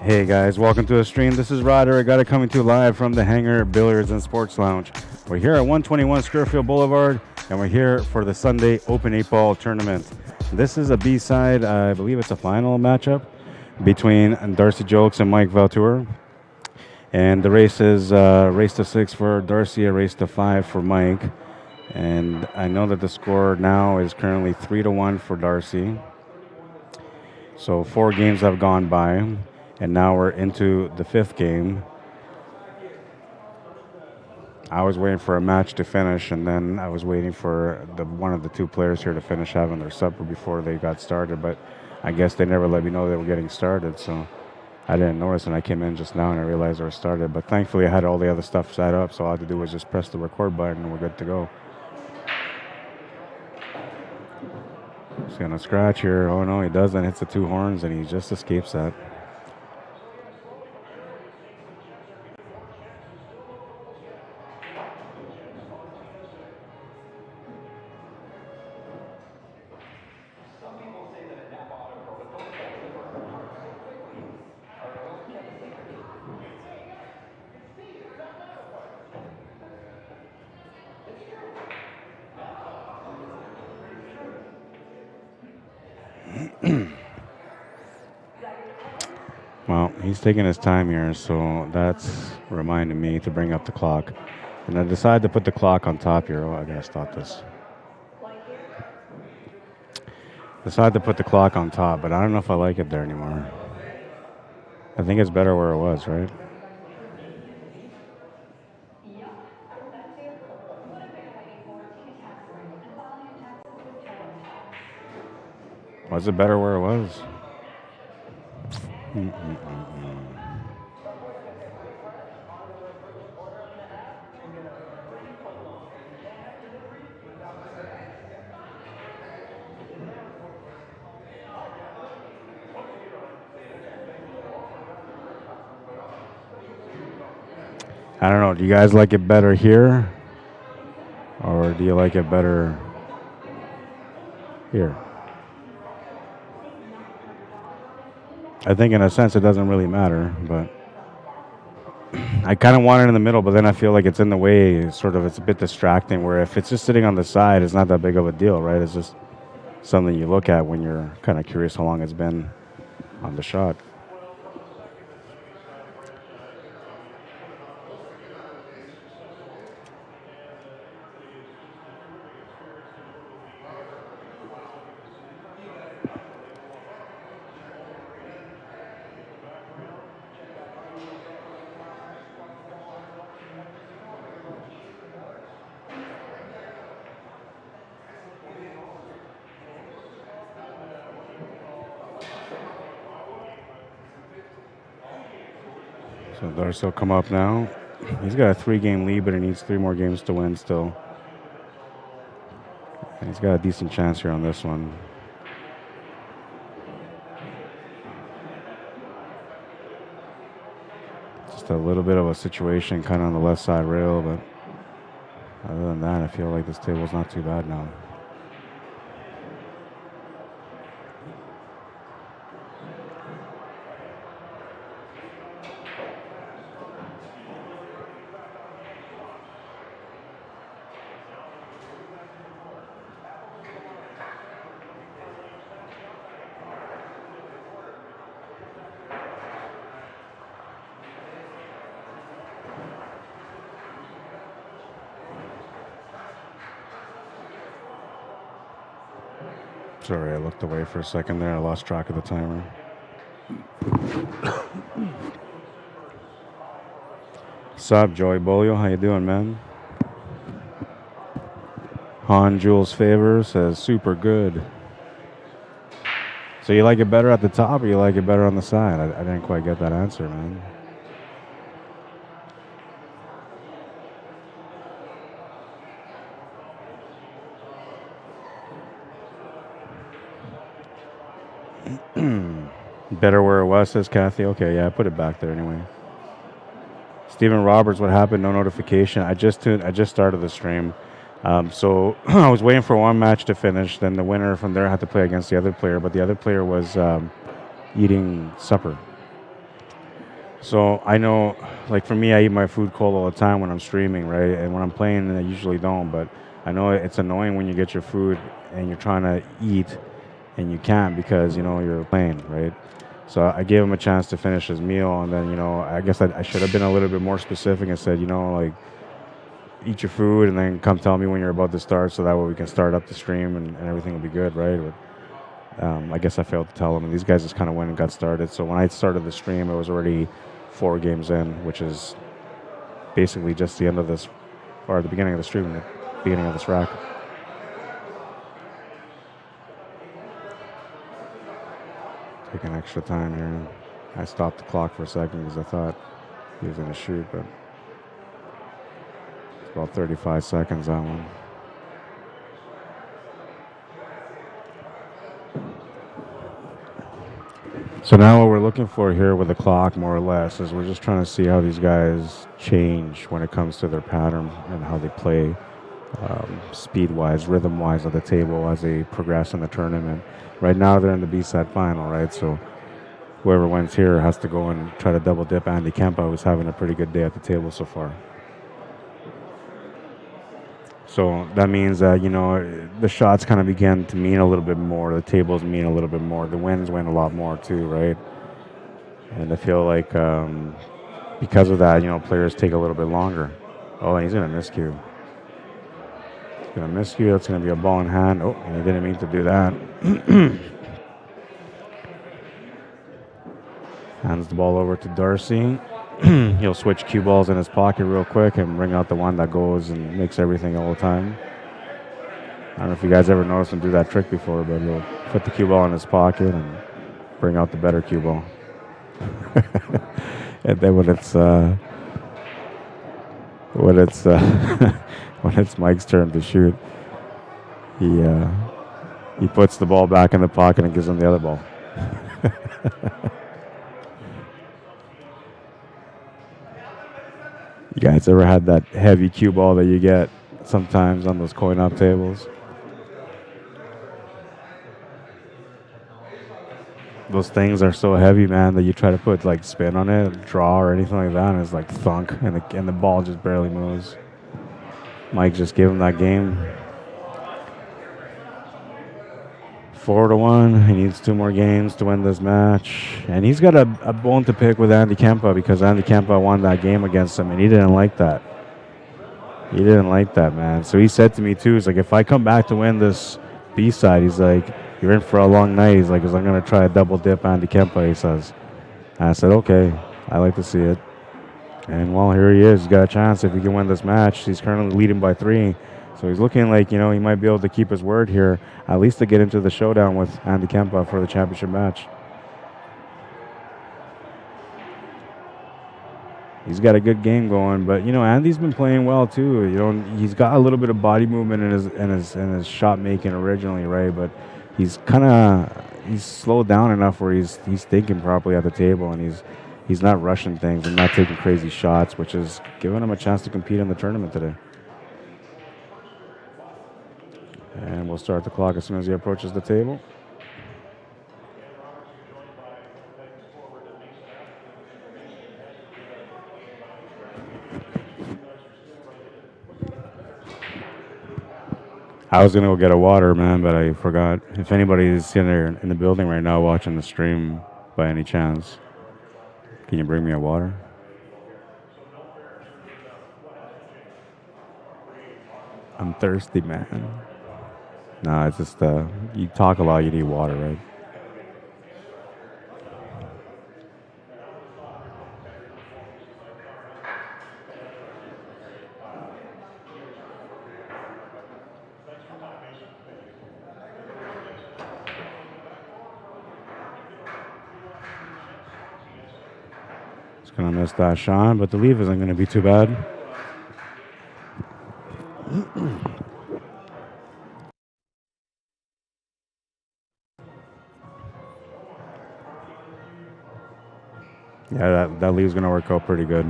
Hey guys, welcome to the stream. This is Rod Arriagada coming to you live from the Hangar Billiards and Sports Lounge. We're here at 121 Scurfield Blvd, and we're here for the Sunday Open 8-Ball Tournament. This is a B-side, I believe it's a final matchup between Darcy Gilkes and Mike Vautour. And the race is race to 6 for Darcy, a race to 5 for Mike. And I know that the score now is currently 3-1 for Darcy. So 4 games have gone by. And now we're into the 5th game. I was waiting for a match to finish, and then I was waiting for one of the 2 players here to finish having their supper before they got started. But I guess they never let me know they were getting started, so I didn't notice. And I came in just now and I realized they were started. But thankfully, I had all the other stuff set up, so all I had to do was just press the record button, and we're good to go. He's gonna scratch here. Oh no, he doesn't. Hits the 2 horns, and he just escapes that. Well, he's taking his time here, so that's reminding me to bring up the clock. And I decided to put the clock on top here. Oh, I gotta stop this. Decided to put the clock on top, but I don't know if I like it there anymore. I think it's better where it was, right? Was it better where it was? I don't know. Do you guys like it better here? Or do you like it better here? I think in a sense it doesn't really matter, but I kind of want it in the middle, but then I feel like it's in the way, sort of, it's a bit distracting, where if it's just sitting on the side, it's not that big of a deal, right? It's just something you look at when you're kind of curious how long it's been on the shot. So Darcy will come up now. He's got a 3-game lead, but he needs 3 more games to win still. And he's got a decent chance here on this one. Just a little bit of a situation kind of on the left side rail, but other than that, I feel like this table's not too bad now. Sorry, I looked away for a second there. I lost track of the timer. Sup, Joey Bolio? How you doing, man? Han Jules Favor says, super good. So you like it better at the top or you like it better on the side? I didn't quite get that answer, man. Better where it was, says Kathy. Okay, yeah, I put it back there anyway. Stephen Roberts, what happened? No notification. I just started the stream. So I was waiting for one match to finish. Then the winner from there had to play against the other player, but the other player was eating supper. So I know, like for me, I eat my food cold all the time when I'm streaming, right? And when I'm playing, I usually don't. But I know it's annoying when you get your food and you're trying to eat and you can't because you're playing, right? So I gave him a chance to finish his meal, and then I guess I should have been a little bit more specific and said, like eat your food and then come tell me when you're about to start, so that way we can start up the stream and everything will be good, right? But I guess I failed to tell them, and these guys just kind of went and got started. So when I started the stream, it was already 4 games in, which is basically just the end of this, or the beginning of the stream, the beginning of this rack. Taking extra time here. I stopped the clock for a second because I thought he was going to shoot, but it's about 35 seconds, that one. So now what we're looking for here with the clock, more or less, is we're just trying to see how these guys change when it comes to their pattern and how they play speed-wise, rhythm-wise at the table as they progress in the tournament. Right now they're in the B-set final, right? So whoever wins here has to go and try to double-dip Andy Kempa, who's having a pretty good day at the table so far. So that means that, the shots kind of begin to mean a little bit more. The tables mean a little bit more. The wins win a lot more too, right? And I feel like because of that, players take a little bit longer. Oh, and he's going to miscue. He's going to miscue. That's going to be a ball in hand. Oh, and he didn't mean to do that. Hands the ball over to Darcy. He'll switch cue balls in his pocket real quick and bring out the one that goes and makes everything all the time. I don't know if you guys ever noticed him do that trick before, but he'll put the cue ball in his pocket and bring out the better cue ball. And then when it's Mike's turn to shoot, he puts the ball back in the pocket and gives him the other ball. You guys ever had that heavy cue ball that you get sometimes on those coin-op tables? Those things are so heavy, man, that you try to put like spin on it, draw or anything like that, and it's like thunk, and the ball just barely moves. Mike just gave him that game. 4-1. He needs 2 more games to win this match. And he's got a bone to pick with Andy Kempa because Andy Kempa won that game against him, and he didn't like that. He didn't like that, man. So he said to me, too, he's like, if I come back to win this B-side, he's like, you're in for a long night. He's like, I'm going to try a double dip Andy Kempa, he says. And I said, okay, I like to see it. And, well, here he is. He's got a chance if he can win this match. He's currently leading by 3. So he's looking like, he might be able to keep his word here, at least to get into the showdown with Andy Kempa for the championship match. He's got a good game going, but, Andy's been playing well, too. He's got a little bit of body movement in his shot making originally, right? But he's he's slowed down enough where he's thinking properly at the table, and he's not rushing things and not taking crazy shots, which is giving him a chance to compete in the tournament today. And we'll start the clock as soon as he approaches the table. I was going to go get a water, man, but I forgot. If anybody's in there in the building right now watching the stream by any chance, can you bring me a water? I'm thirsty, man. No, it's just you talk a lot, you need water, right? It's going to miss that shot, but the leave isn't going to be too bad. Yeah, that leave's going to work out pretty good.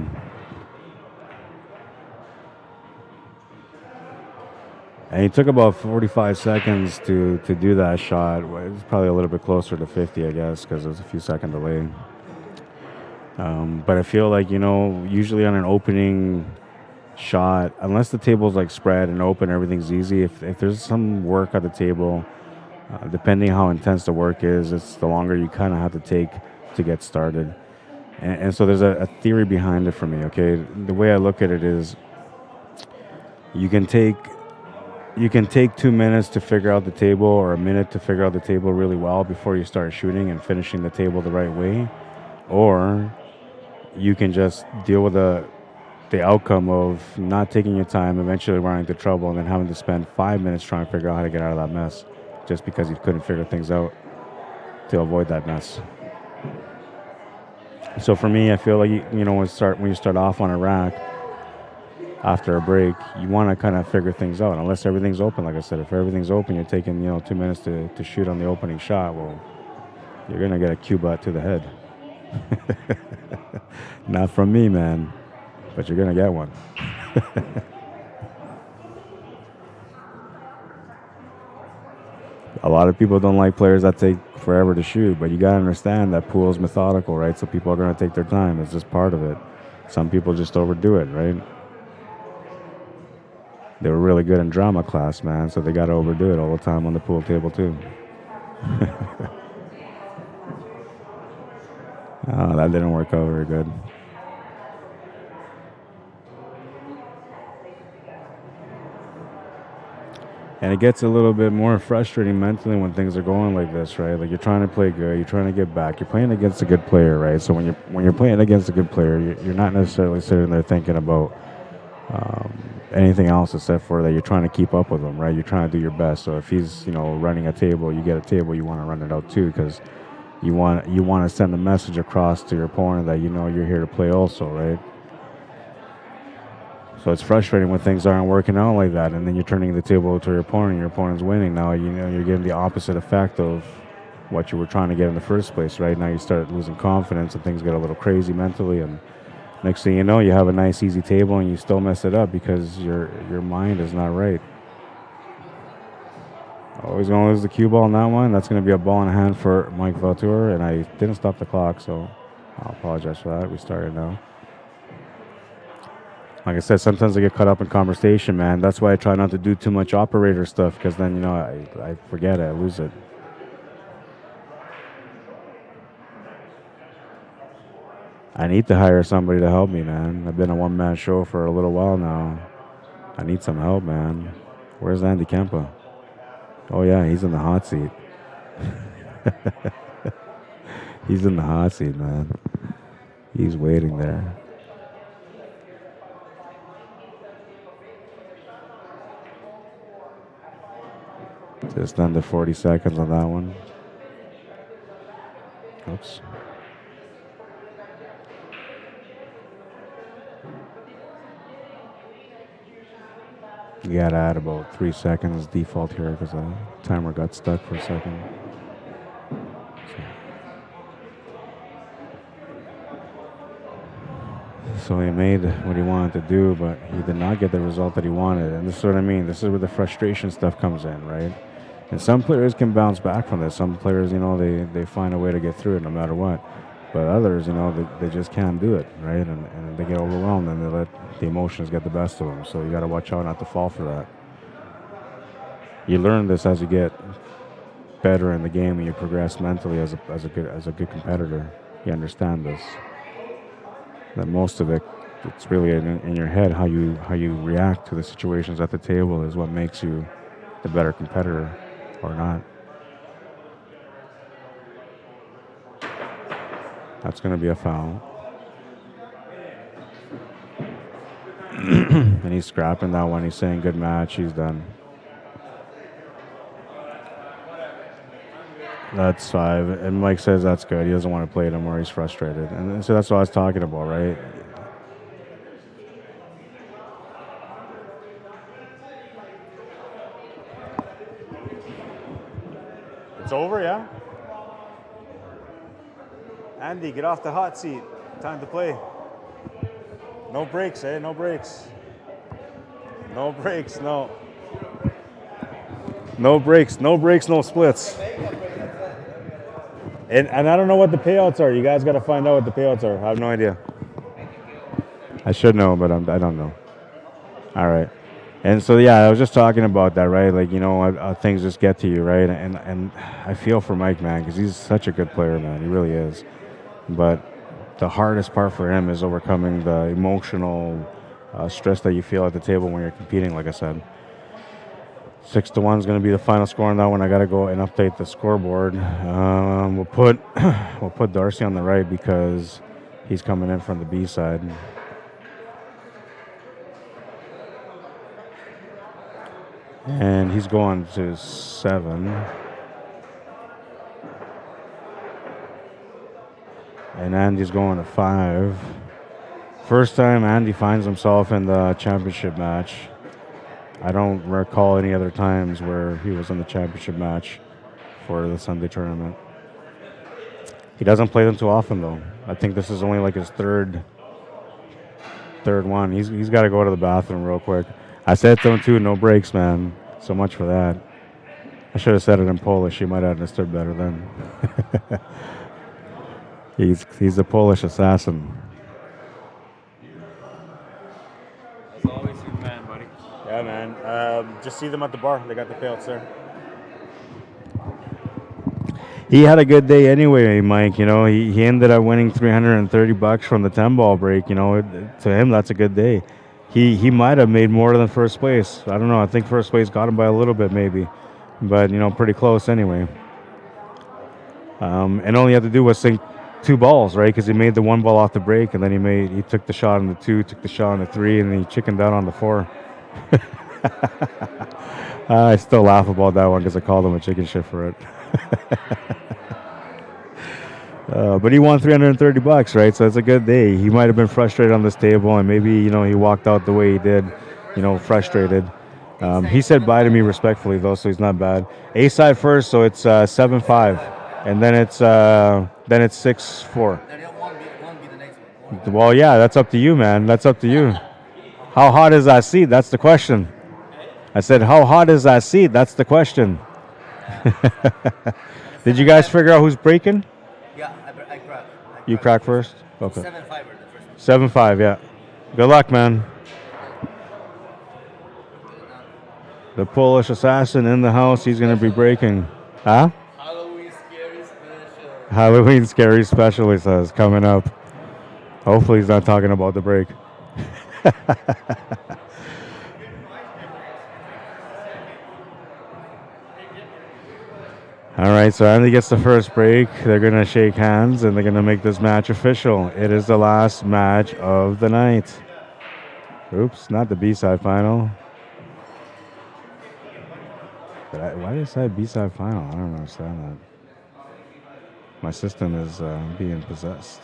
And he took about 45 seconds to do that shot. It's probably a little bit closer to 50, I guess, because there's a few second delay. But I feel like, usually on an opening shot, unless the table's like spread and open, everything's easy. If there's some work at the table, depending how intense the work is, it's the longer you kind of have to take to get started. And so there's a theory behind it for me, okay? The way I look at it is you can take 2 minutes to figure out the table, or a minute to figure out the table really well before you start shooting and finishing the table the right way. Or you can just deal with the outcome of not taking your time, eventually running into trouble, and then having to spend 5 minutes trying to figure out how to get out of that mess just because you couldn't figure things out to avoid that mess. So for me, I feel like when you start off on a rack after a break, you want to kind of figure things out. Unless everything's open, like I said, if everything's open, you're taking 2 minutes to shoot on the opening shot. Well, you're gonna get a cue butt to the head. Not from me, man, but you're gonna get one. A lot of people don't like players that take forever to shoot, but you got to understand that pool is methodical, right? So people are going to take their time. It's just part of it. Some people just overdo it, right? They were really good in drama class, man, so they got to overdo it all the time on the pool table, too. Oh, that didn't work out very good. And it gets a little bit more frustrating mentally when things are going like this, right? Like, you're trying to play good, you're trying to get back, you're playing against a good player, right? So when you're playing against a good player, you're not necessarily sitting there thinking about anything else except for that you're trying to keep up with him, right? You're trying to do your best. So if he's running a table, you get a table, you want to run it out too, because you want to send a message across to your opponent that you're here to play also, right? So it's frustrating when things aren't working out like that, and then you're turning the table to your opponent, and your opponent's winning. Now you're getting the opposite effect of what you were trying to get in the first place, right? Now you start losing confidence, and things get a little crazy mentally, and next thing you know, you have a nice easy table, and you still mess it up because your mind is not right. Always going to lose the cue ball on that one. That's going to be a ball in hand for Mike Vautour, and I didn't stop the clock, so I'll apologize for that. We started now. Like I said, sometimes I get caught up in conversation, man. That's why I try not to do too much operator stuff, because then, I forget it. I lose it. I need to hire somebody to help me, man. I've been a one-man show for a little while now. I need some help, man. Where's Andy Kempa? Oh, yeah, he's in the hot seat. He's in the hot seat, man. He's waiting there. Just under 40 seconds on that one. Oops. You gotta add about 3 seconds default here because the timer got stuck for a second. So he made what he wanted to do, but he did not get the result that he wanted. And this is what I mean. This is where the frustration stuff comes in, right? And some players can bounce back from this. Some players, they find a way to get through it no matter what. But others, they just can't do it, right? And they get overwhelmed and they let the emotions get the best of them. So you got to watch out not to fall for that. You learn this as you get better in the game and you progress mentally as a good competitor. You understand this. That most of it, it's really in your head. How you react to the situations at the table is what makes you the better competitor or not. That's going to be a foul. And he's scrapping that one. He's saying good match. He's done. That's 5. And Mike says that's good. He doesn't want to play it anymore. He's frustrated. And so that's what I was talking about, right? It's over, yeah? Andy, get off the hot seat. Time to play. No breaks, eh? No breaks. No breaks, no. No breaks, no breaks, no splits. And I don't know what the payouts are. You guys got to find out what the payouts are. I have no idea. I should know, but I don't know. All right. And so yeah, I was just talking about that, right? Like things just get to you, right? And I feel for Mike, man, because he's such a good player, man. He really is. But the hardest part for him is overcoming the emotional stress that you feel at the table when you're competing. Like I said, 6-1 is going to be the final score on that one. I got to go and update the scoreboard. We'll put we'll put Darcy on the right because he's coming in from the B side. And he's going to 7. And Andy's going to 5. First time Andy finds himself in the championship match. I don't recall any other times where he was in the championship match for the Sunday tournament. He doesn't play them too often, though. I think this is only like his third one. He's got to go to the bathroom real quick. I said to him, too, no breaks, man. So much for that. I should have said it in Polish. He might have understood better then. He's a Polish assassin. As always, you man, buddy. Yeah, man. Just see them at the bar. They got the payouts there. He had a good day anyway, Mike. He ended up winning $330 from the 10-ball break. To him, that's a good day. He might have made more than first place. I don't know. I think first place got him by a little bit, maybe. But, pretty close anyway. And all he had to do was sink 2 balls, right? Because he made the 1 ball off the break, and then he took the shot on the 2, took the shot on the 3, and then he chickened out on the 4. I still laugh about that one because I called him a chicken shit for it. But he won $330, right? So it's a good day. He might have been frustrated on this table, and maybe he walked out the way he did, frustrated. He said bye to me respectfully though, so he's not bad. A side first, so it's 7-5, and then it's 6-4. Well, yeah, that's up to you, man. That's up to you. How hot is that seat? That's the question. I said, how hot is that seat? That's the question. Did you guys figure out who's breaking? Yeah, I cracked. You crack first? Okay. 7-5 the first one. 7-5, yeah. Good luck, man. The Polish assassin in the house. He's going to be breaking. Huh? Halloween scary special. Halloween scary special, he says, coming up. Hopefully he's not talking about the break. All right, so Andy gets the first break. They're going to shake hands, and they're going to make this match official. It is the last match of the night. Oops, not the B-side final. Why did I say B-side final? I don't understand that. My system is being possessed.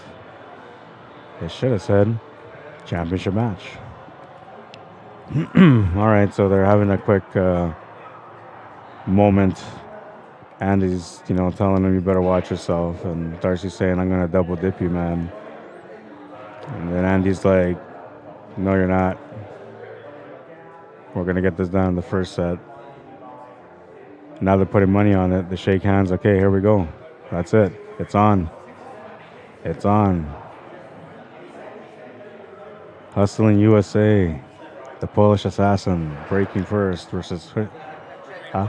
It should have said championship match. All right, so they're having a quick moment. Andy's, telling him you better watch yourself, and Darcy's saying, I'm gonna double dip you, man. And then Andy's like, no, you're not. We're gonna get this done in the first set. Now they're putting money on it. They shake hands. Okay, here we go. That's it. It's on. It's on. Hustling USA. The Polish assassin breaking first versus. Huh?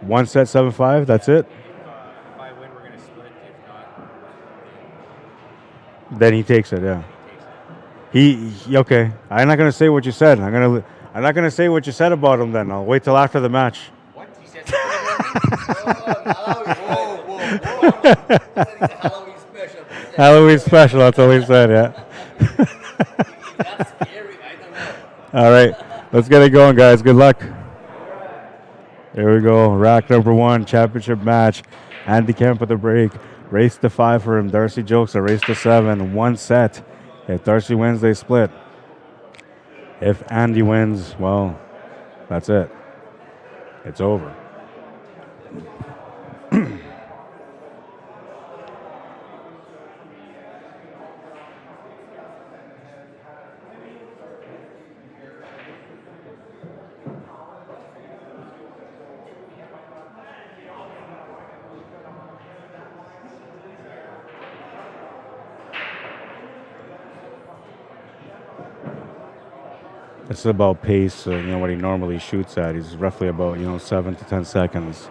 One set 7-5. That's it. If I win, we're gonna split. If not, Then he takes it. Yeah. He okay. I'm not gonna say what you said. I'm not gonna say what you said about him. Then I'll wait till after the match. what? He said Halloween special. Halloween special. That's all he said. Yeah. That's scary. I don't know. All right. Let's get it going, guys. Good luck. Here we go. Rack number 1, championship match. Andy Kemp with the break. Race to 5 for him. Darcy Gilkes a race to 7. 1 set. If Darcy wins, they split. If Andy wins, well, that's it. It's over. It's about pace, you know, what he normally shoots at. He's roughly about, you know, 7 to 10 seconds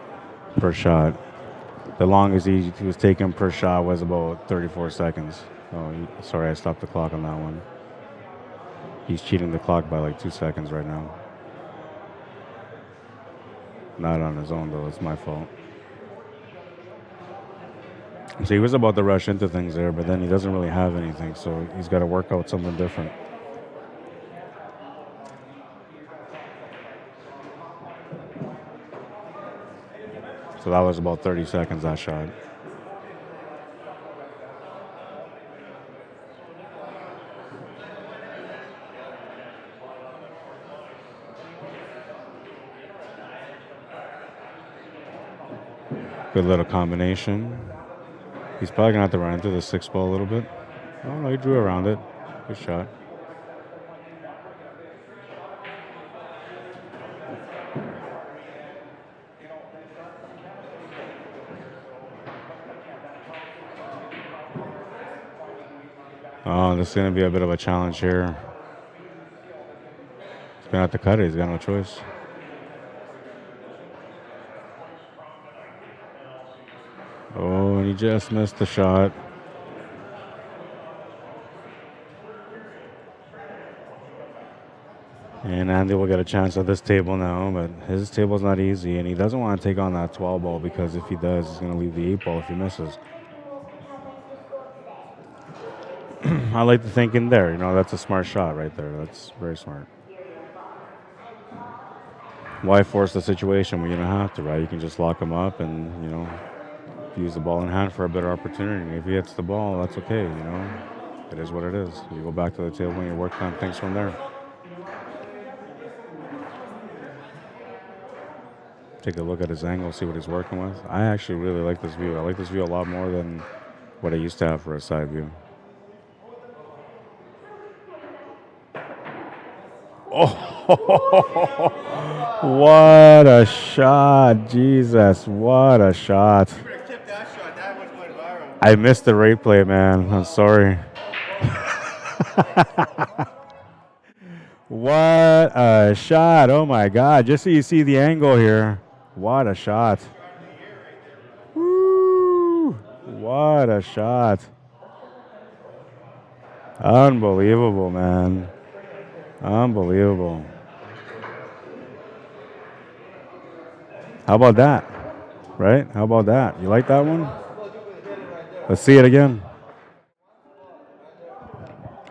per shot. The longest he was taking per shot was about 34 seconds. Oh, sorry, I stopped the clock on that one. He's cheating the clock by like 2 seconds right now. Not on his own, though. It's my fault. So he was about to rush into things there, but then he doesn't really have anything, so he's got to work out something different. So that was about 30 seconds, that shot. Good little combination. He's probably going to have to run into the 6 ball a little bit. Oh, no, he drew around it. Good shot. Oh, this is going to be a bit of a challenge here. He's going to have to cut it. He's got no choice. Oh, and he just missed the shot. And Andy will get a chance at this table now, but his table's not easy, and he doesn't want to take on that 12 ball because if he does, he's going to leave the 8 ball if he misses. I like to think in there, you know, that's a smart shot right there. That's very smart. Why force the situation when you don't have to, right? You can just lock him up and, you know, use the ball in hand for a better opportunity. If he hits the ball, that's okay, you know. It is what it is. You go back to the table and you work on things from there. Take a look at his angle, see what he's working with. I actually really like this view. I like this view a lot more than what I used to have for a side view. Oh, what a shot. Jesus, what a shot. You better tip that shot. That one went viral. I missed the replay, man. I'm sorry. What a shot. Oh, my God. Just so you see the angle here. What a shot. Woo. What a shot. Unbelievable, man. Unbelievable. How about that? Right? How about that? You like that one? Let's see it again.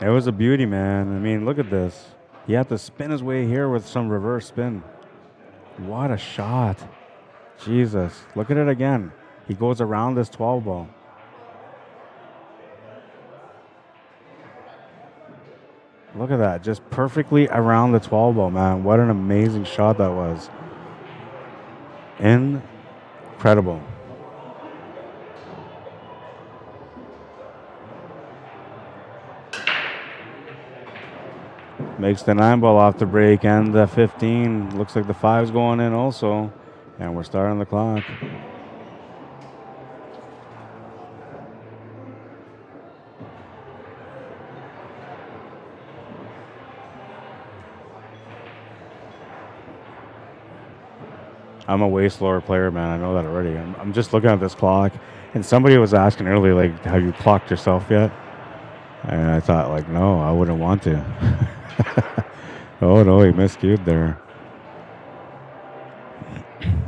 It was a beauty, man. I mean, look at this. He had to spin his way here with some reverse spin. What a shot. Jesus. Look at it again. He goes around this 12 ball. Look at that. Just perfectly around the 12 ball, man. What an amazing shot that was. Incredible. Makes the 9 ball off the break and the 15. Looks like the 5's going in also. And we're starting the clock. I'm a way slower player, man. I know that already. I'm just looking at this clock. And somebody was asking earlier, like, have you clocked yourself yet? And I thought, like, no, I wouldn't want to. Oh, no, he miscued there.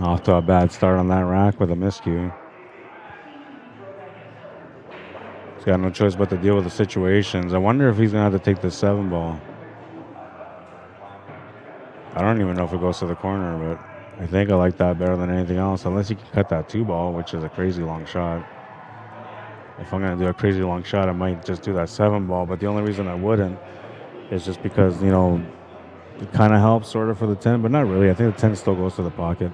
Off to a bad start on that rack with a miscue. He's got no choice but to deal with the situations. I wonder if he's going to have to take the 7 ball. I don't even know if it goes to the corner, but I think I like that better than anything else, unless he can cut that 2 ball, which is a crazy long shot. If I'm going to do a crazy long shot, I might just do that 7 ball, but the only reason I wouldn't is just because, you know, it kind of helps sort of for the 10, but not really. I think the 10 still goes to the pocket.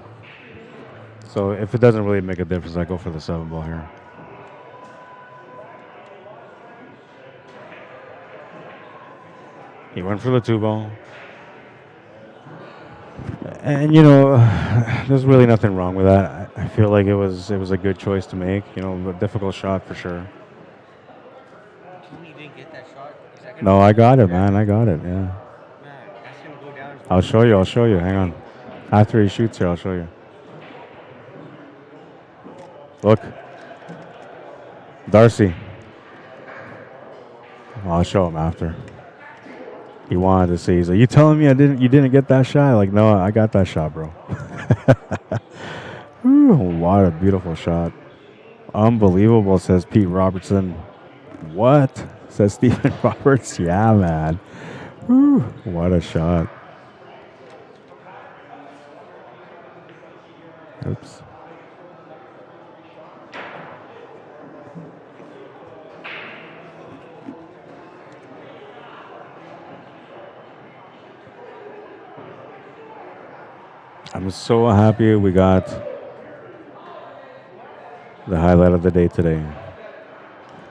So if it doesn't really make a difference, I go for the 7 ball here. He went for the 2 ball. And, you know, there's really nothing wrong with that. I feel like it was a good choice to make. You know, a difficult shot for sure. You didn't get that shot? No, I got it, man. I got it, yeah. Man, that's going to I'll show you. I'll show you. Hang on. After he shoots here, I'll show you. Look. Darcy. I'll show him after. He wanted to see. He's like, "You telling me you didn't get that shot?" Like, no, I got that shot, bro. Ooh, what a beautiful shot. Unbelievable, says Pete Robertson. What? Says Stephen Roberts. Yeah, man. Ooh, what a shot. Oops. I'm so happy we got the highlight of the day today.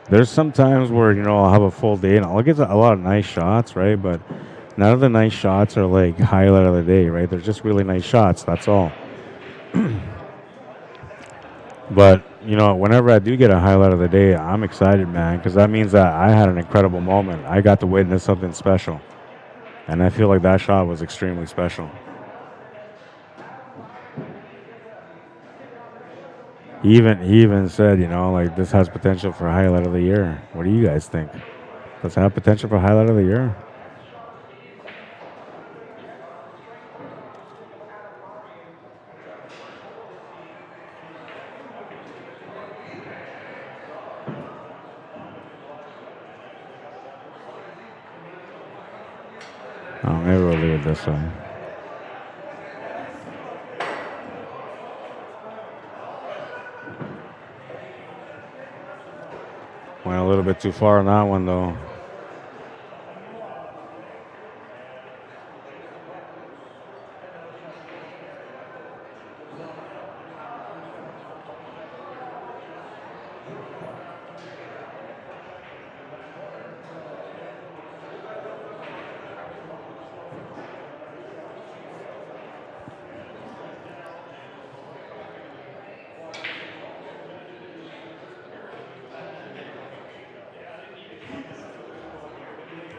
There's some times where, I'll have a full day and I'll get a lot of nice shots, right? But none of the nice shots are like highlight of the day, right? They're just really nice shots, that's all. But, whenever I do get a highlight of the day, I'm excited, man, because that means that I had an incredible moment. I got to witness something special. And I feel like that shot was extremely special. He even said, like, this has potential for highlight of the year. What do you guys think? Does it have potential for highlight of the year? Oh, maybe we'll leave it this way. Went a little bit too far on that one, though.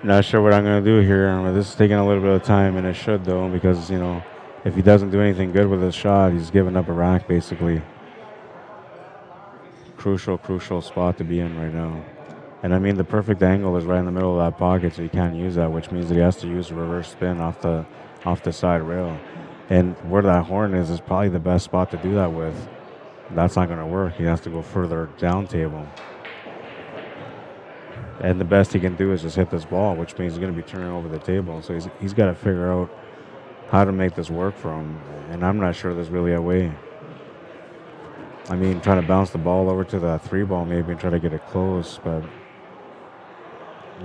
Not sure what I'm going to do here. This is taking a little bit of time, and it should, though, because, if he doesn't do anything good with his shot, he's giving up a rack, basically. Crucial spot to be in right now. And, the perfect angle is right in the middle of that pocket, so he can't use that, which means that he has to use a reverse spin off the side rail. And where that horn is probably the best spot to do that with. That's not going to work. He has to go further down table. And the best he can do is just hit this ball, which means he's going to be turning over the table. So he's got to figure out how to make this work for him. And I'm not sure there's really a way. Trying to bounce the ball over to the 3-ball maybe and try to get it close. But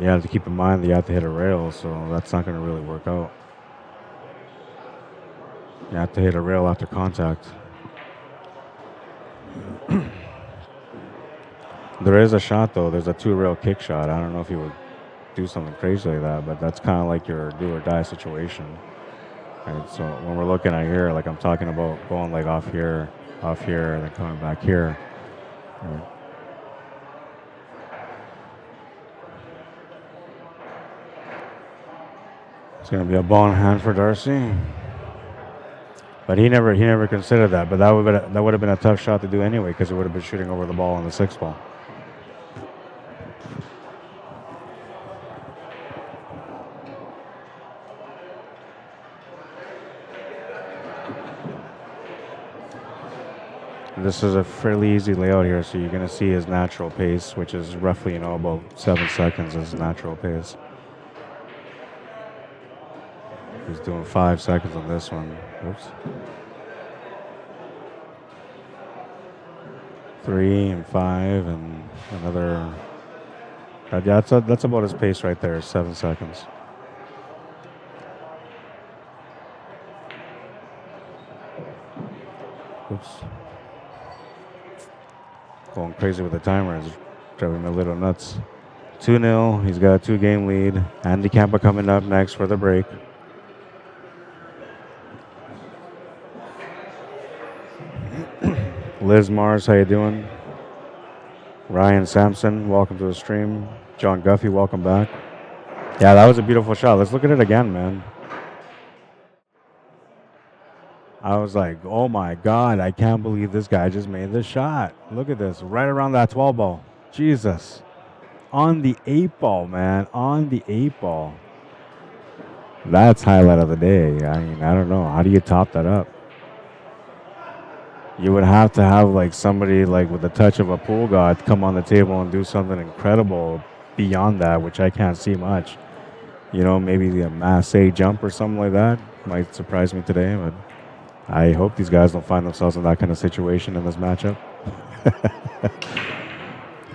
you have to keep in mind that you have to hit a rail, so that's not going to really work out. You have to hit a rail after contact. There is a shot, though. There's a 2-rail kick shot. I don't know if he would do something crazy like that, but that's kind of like your do-or-die situation. And so when we're looking at here, like I'm talking about going like off here, and then coming back here. Right. It's going to be a ball in hand for Darcy. But he never considered that. But that would have been a tough shot to do anyway, because it would have been shooting over the ball on the 6-ball. This is a fairly easy layout here, so you're going to see his natural pace, which is roughly, about 7 seconds is natural pace. He's doing 5 seconds on this one. Oops. 3 and 5 and another. Yeah, that's about his pace right there, 7 seconds. Oops. Going crazy with the timer is driving me a little nuts. 2-0. He's got a 2-game lead. Handicapper coming up next for the break. Liz Mars, how you doing? Ryan Sampson, welcome to the stream. John Guffey, welcome back. Yeah, that was a beautiful shot. Let's look at it again, man. I was like, oh my God, I can't believe this guy just made this shot. Look at this, right around that 12 ball. Jesus. On the 8 ball, man. On the 8 ball. That's highlight of the day. I mean, I don't know. How do you top that up? You would have to have like somebody like with the touch of a pool god come on the table and do something incredible beyond that, which I can't see much. You know, maybe the Massey jump or something like that might surprise me today, but I hope these guys don't find themselves in that kind of situation in this matchup.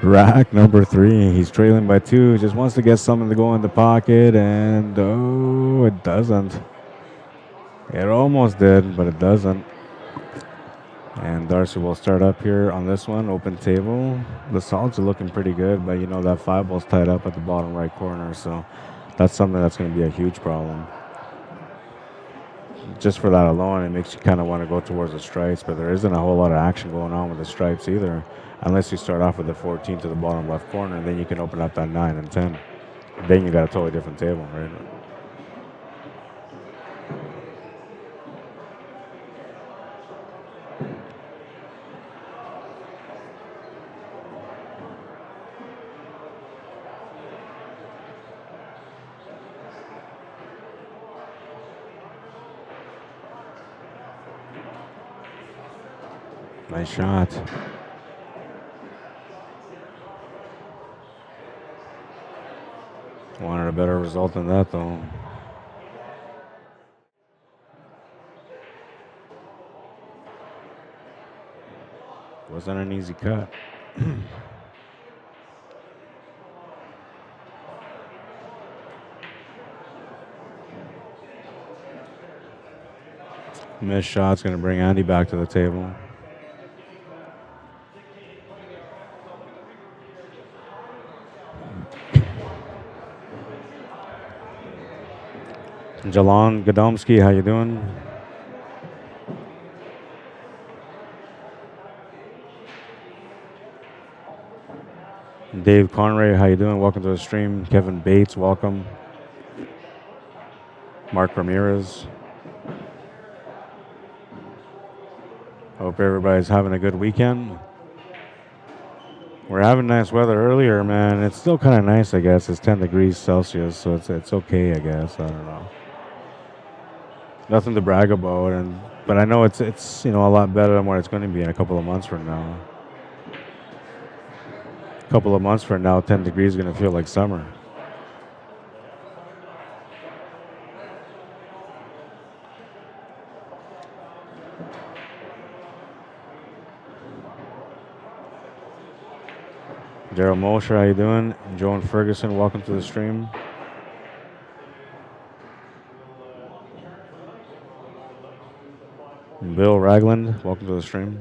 Rack number 3. He's trailing by 2. Just wants to get something to go in the pocket, and oh, it doesn't. It almost did, but it doesn't. And Darcy will start up here on this one, open table. The solids are looking pretty good, but you know that 5 ball's tied up at the bottom right corner, so that's something that's going to be a huge problem. Just for that alone, it makes you kind of want to go towards the stripes, but there isn't a whole lot of action going on with the stripes either, unless you start off with the 14 to the bottom left corner, and then you can open up that 9 and 10. Then you got a totally different table, right? Nice shot. Wanted a better result than that, though. Wasn't an easy cut. Missed shot's going to bring Andy back to the table. Jalon Godomsky, how you doing? Dave Conray, how you doing? Welcome to the stream. Kevin Bates, welcome. Mark Ramirez. Hope everybody's having a good weekend. We're having nice weather earlier, man. It's still kind of nice, I guess. It's 10 degrees Celsius, so it's okay, I guess. I don't know. Nothing to brag about, but I know it's you know a lot better than what it's going to be in a couple of months from now. A couple of months from now, 10 degrees is going to feel like summer. Daryl Mosher, how you doing? Joan Ferguson, welcome to the stream. Bill Ragland, welcome to the stream.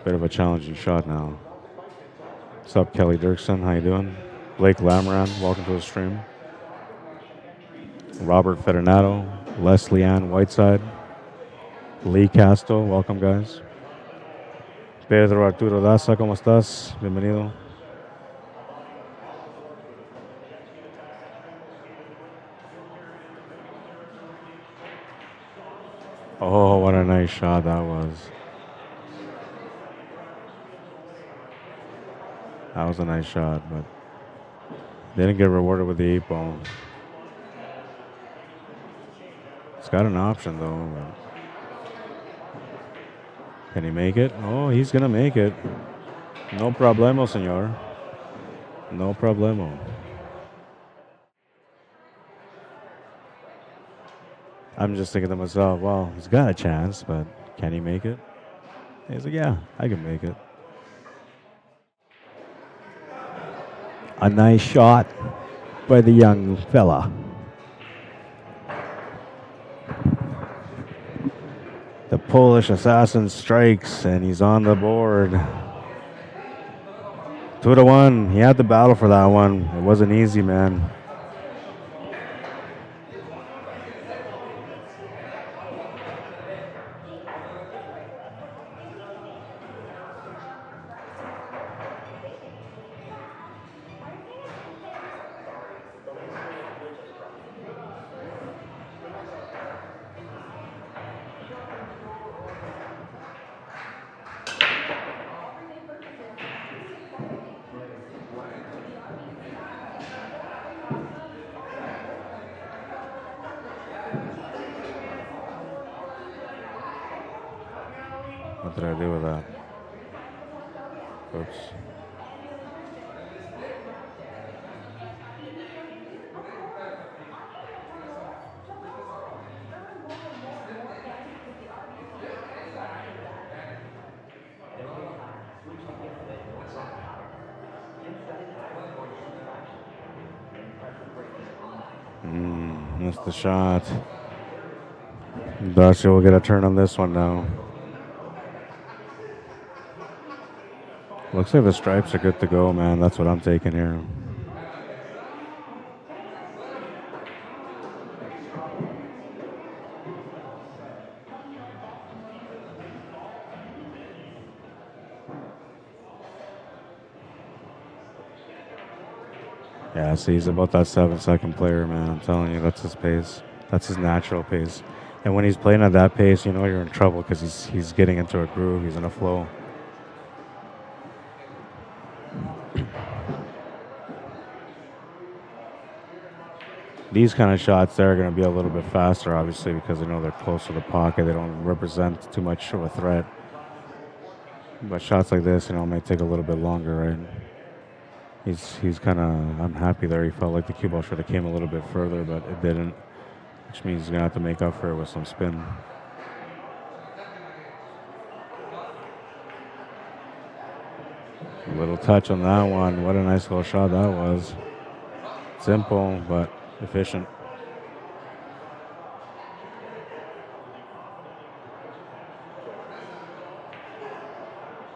Bit of a challenging shot now. What's up, Kelly Dirksen? How you doing? Blake Lamaran, welcome to the stream. Robert Federato, Leslie Ann Whiteside, Lee Castro, welcome guys. Pedro Arturo Daza, ¿cómo estás? Bienvenido. Oh, what a nice shot that was. That was a nice shot, but didn't get rewarded with the 8 ball. It's got an option though. Can he make it? Oh, he's gonna make it. No problemo, senor. No problemo. I'm just thinking to myself, well, he's got a chance, but can he make it? He's like, yeah, I can make it. A nice shot by the young fella. The Polish assassin strikes, and he's on the board. 2-1. He had to battle for that one. It wasn't easy, man. did I do with that? Oops. Missed the shot. Darcy will get a turn on this one now. Looks like the stripes are good to go, man. That's what I'm taking here. Yeah, see, he's about that 7-second player, man. I'm telling you, that's his pace. That's his natural pace. And when he's playing at that pace, you know you're in trouble because he's getting into a groove. He's in a flow. These kind of shots, they're going to be a little bit faster, obviously, because they know they're close to the pocket. They don't represent too much of a threat. But shots like this, you know, might take a little bit longer, right? He's kind of unhappy there. He felt like the cue ball should have came a little bit further, but it didn't, which means he's going to have to make up for it with some spin. A little touch on that one. What a nice little shot that was. Simple, but efficient.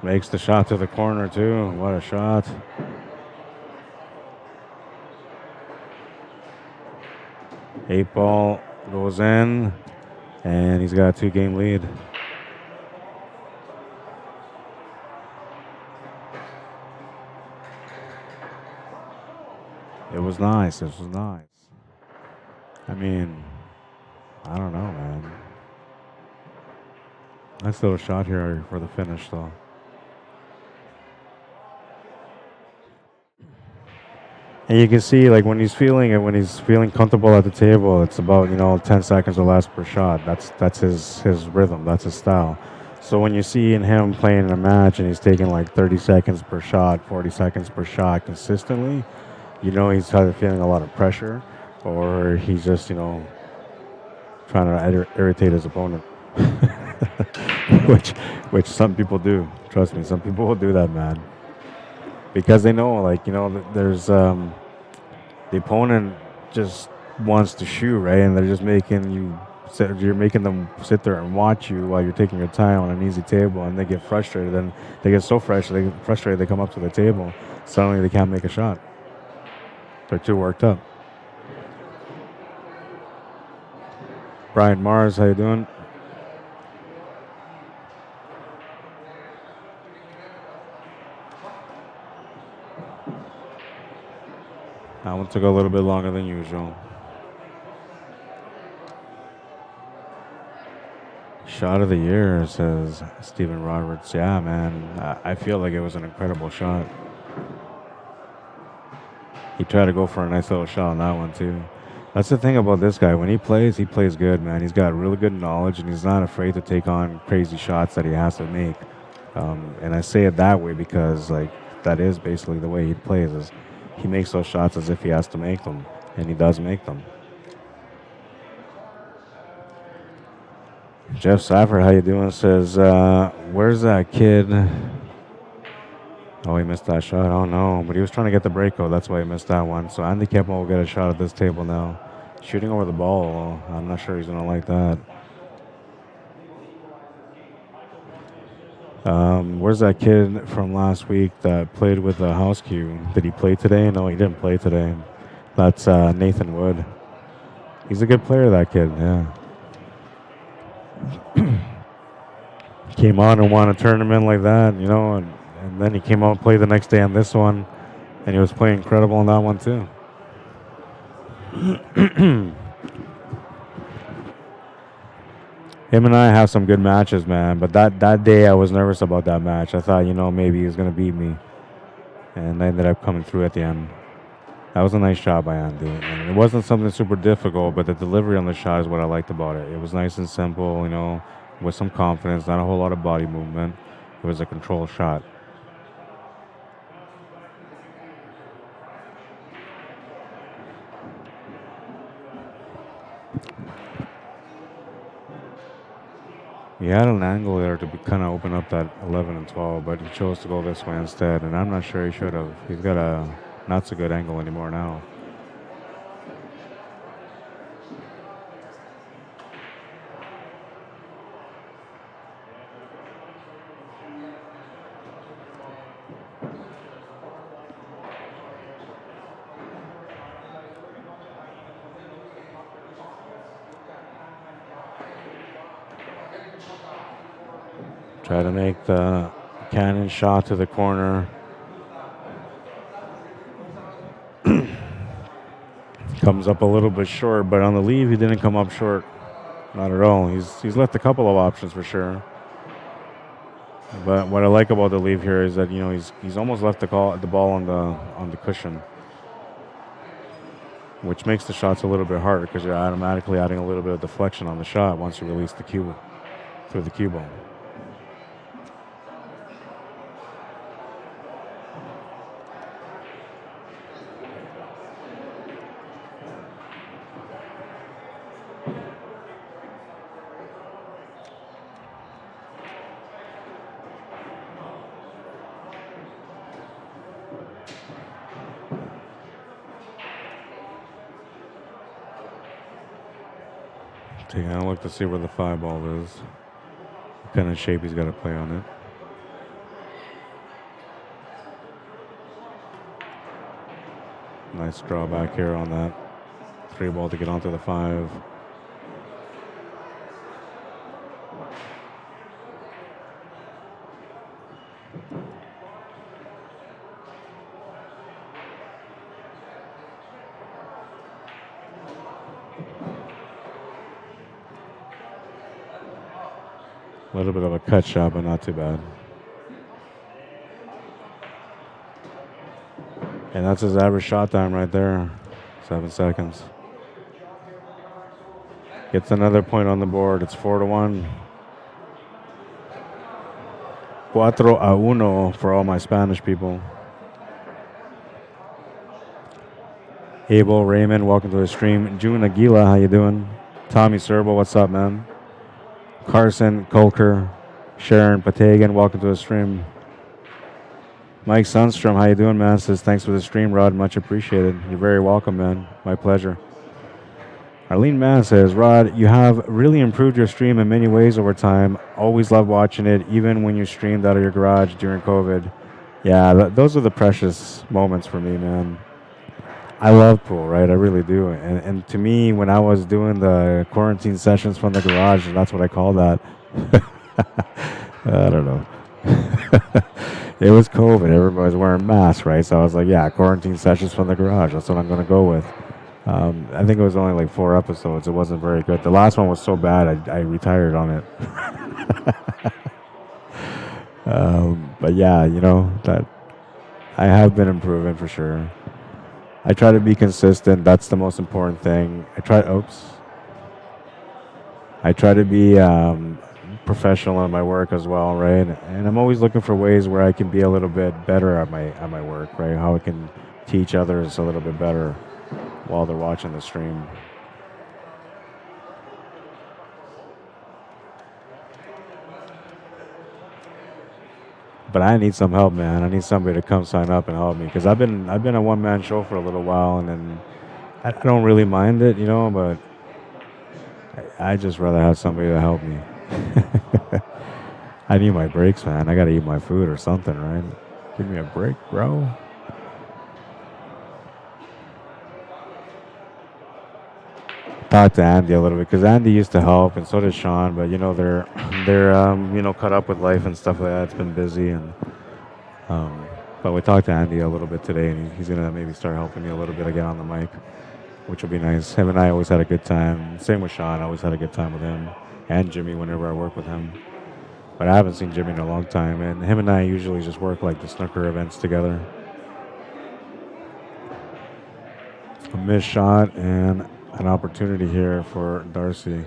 Makes the shot to the corner, too. What a shot. Eight ball goes in, and he's got a 2-game lead. It was nice. This was nice. I mean, I don't know, man. Nice little shot here for the finish, though. And you can see, like, when he's feeling it, when he's feeling comfortable at the table, it's about, you know, 10 seconds or less per shot. That's his rhythm. That's his style. So when you see him playing in a match and he's taking like 30 seconds per shot, 40 seconds per shot consistently, you know he's either feeling a lot of pressure or he's just, you know, trying to irritate his opponent. which some people do. Trust me, some people will do that, man. Because they know, like, you know, there's the opponent just wants to shoot, right? And they're just you're making them sit there and watch you while you're taking your time on an easy table, and they get frustrated. Then they get so frustrated they come up to the table. Suddenly they can't make a shot. They're too worked up. Brian Mars, how you doing? That one took a little bit longer than usual. Shot of the year, says Stephen Roberts. Yeah, man, I feel like it was an incredible shot. He tried to go for a nice little shot on that one, too. That's the thing about this guy. When he plays good, man. He's got really good knowledge, and he's not afraid to take on crazy shots that he has to make. And I say it that way because, like, that is basically the way he plays. Is he makes those shots as if he has to make them, and he does make them. Jeff Safford, how you doing? Says, where's that kid? Oh, he missed that shot. Oh, no. But he was trying to get the breakout. That's why he missed that one. So handicapped will get a shot at this table now. Shooting over the ball. I'm not sure he's going to like that. Where's that kid from last week that played with the house cue? Did he play today? No, he didn't play today. That's Nathan Wood. He's a good player, that kid, yeah. Came on and won a tournament like that, you know, and then he came out and played the next day on this one, and he was playing incredible on that one, too. Him and I have some good matches, man. But that day, I was nervous about that match. I thought, you know, maybe he was going to beat me. And I ended up coming through at the end. That was a nice shot by Andy. And it wasn't something super difficult, but the delivery on the shot is what I liked about it. It was nice and simple, you know, with some confidence, not a whole lot of body movement. It was a controlled shot. He had an angle there to kind of open up that 11 and 12, but he chose to go this way instead, and I'm not sure he should have. He's got a not so good angle anymore now. Try to make the cannon shot to the corner. Comes up a little bit short, but on the leave he didn't come up short. Not at all. He's left a couple of options for sure. But what I like about the leave here is that he's almost left the ball on the cushion, which makes the shots a little bit harder because you're automatically adding a little bit of deflection on the shot once you release the cue through the cue ball. Taking a look to see where the 5 ball is. What kind of shape he's got to play on it. Nice drawback here on that 3 ball to get onto the 5. A little bit of a cut shot, but not too bad. And that's his average shot time right there, 7 seconds. Gets another point on the board. It's 4-1. 4-1 for all my Spanish people. Abel, Raymond, welcome to the stream. June Aguila, how you doing? Tommy Serbo, what's up, man? Carson, Kolker, Sharon, Patagan, welcome to the stream. Mike Sundstrom, how you doing, man? Says thanks for the stream, Rod. Much appreciated. You're very welcome, man. My pleasure. Arlene Mann says, Rod, you have really improved your stream in many ways over time. Always love watching it, even when you streamed out of your garage during COVID. Yeah, those are the precious moments for me, man. I love pool, right? I really do. And to me, when I was doing the quarantine sessions from the garage, that's what I call that. I don't know. It was COVID. Everybody was wearing masks, right? So I was like, yeah, quarantine sessions from the garage. That's what I'm going to go with. I think it was only like 4 episodes. It wasn't very good. The last one was so bad, I retired on it. But yeah, that I have been improving for sure. I try to be consistent. That's the most important thing. I try to be professional in my work as well, right? And I'm always looking for ways where I can be a little bit better at my work, right? How I can teach others a little bit better while they're watching the stream. But I need some help, man. I need somebody to come sign up and help me because I've been a one-man show for a little while, and then I don't really mind it, but I just rather have somebody to help me. I need my breaks, man. I got to eat my food or something, right? Give me a break, bro. Talk to Andy a little bit because Andy used to help, and so did Sean. But they're caught up with life and stuff like that. It's been busy, and but we talked to Andy a little bit today, and he's gonna maybe start helping me a little bit again on the mic, which will be nice. Him and I always had a good time. Same with Sean. I always had a good time with him, and Jimmy whenever I work with him. But I haven't seen Jimmy in a long time, and him and I usually just work like the snooker events together. A missed shot and an opportunity here for Darcy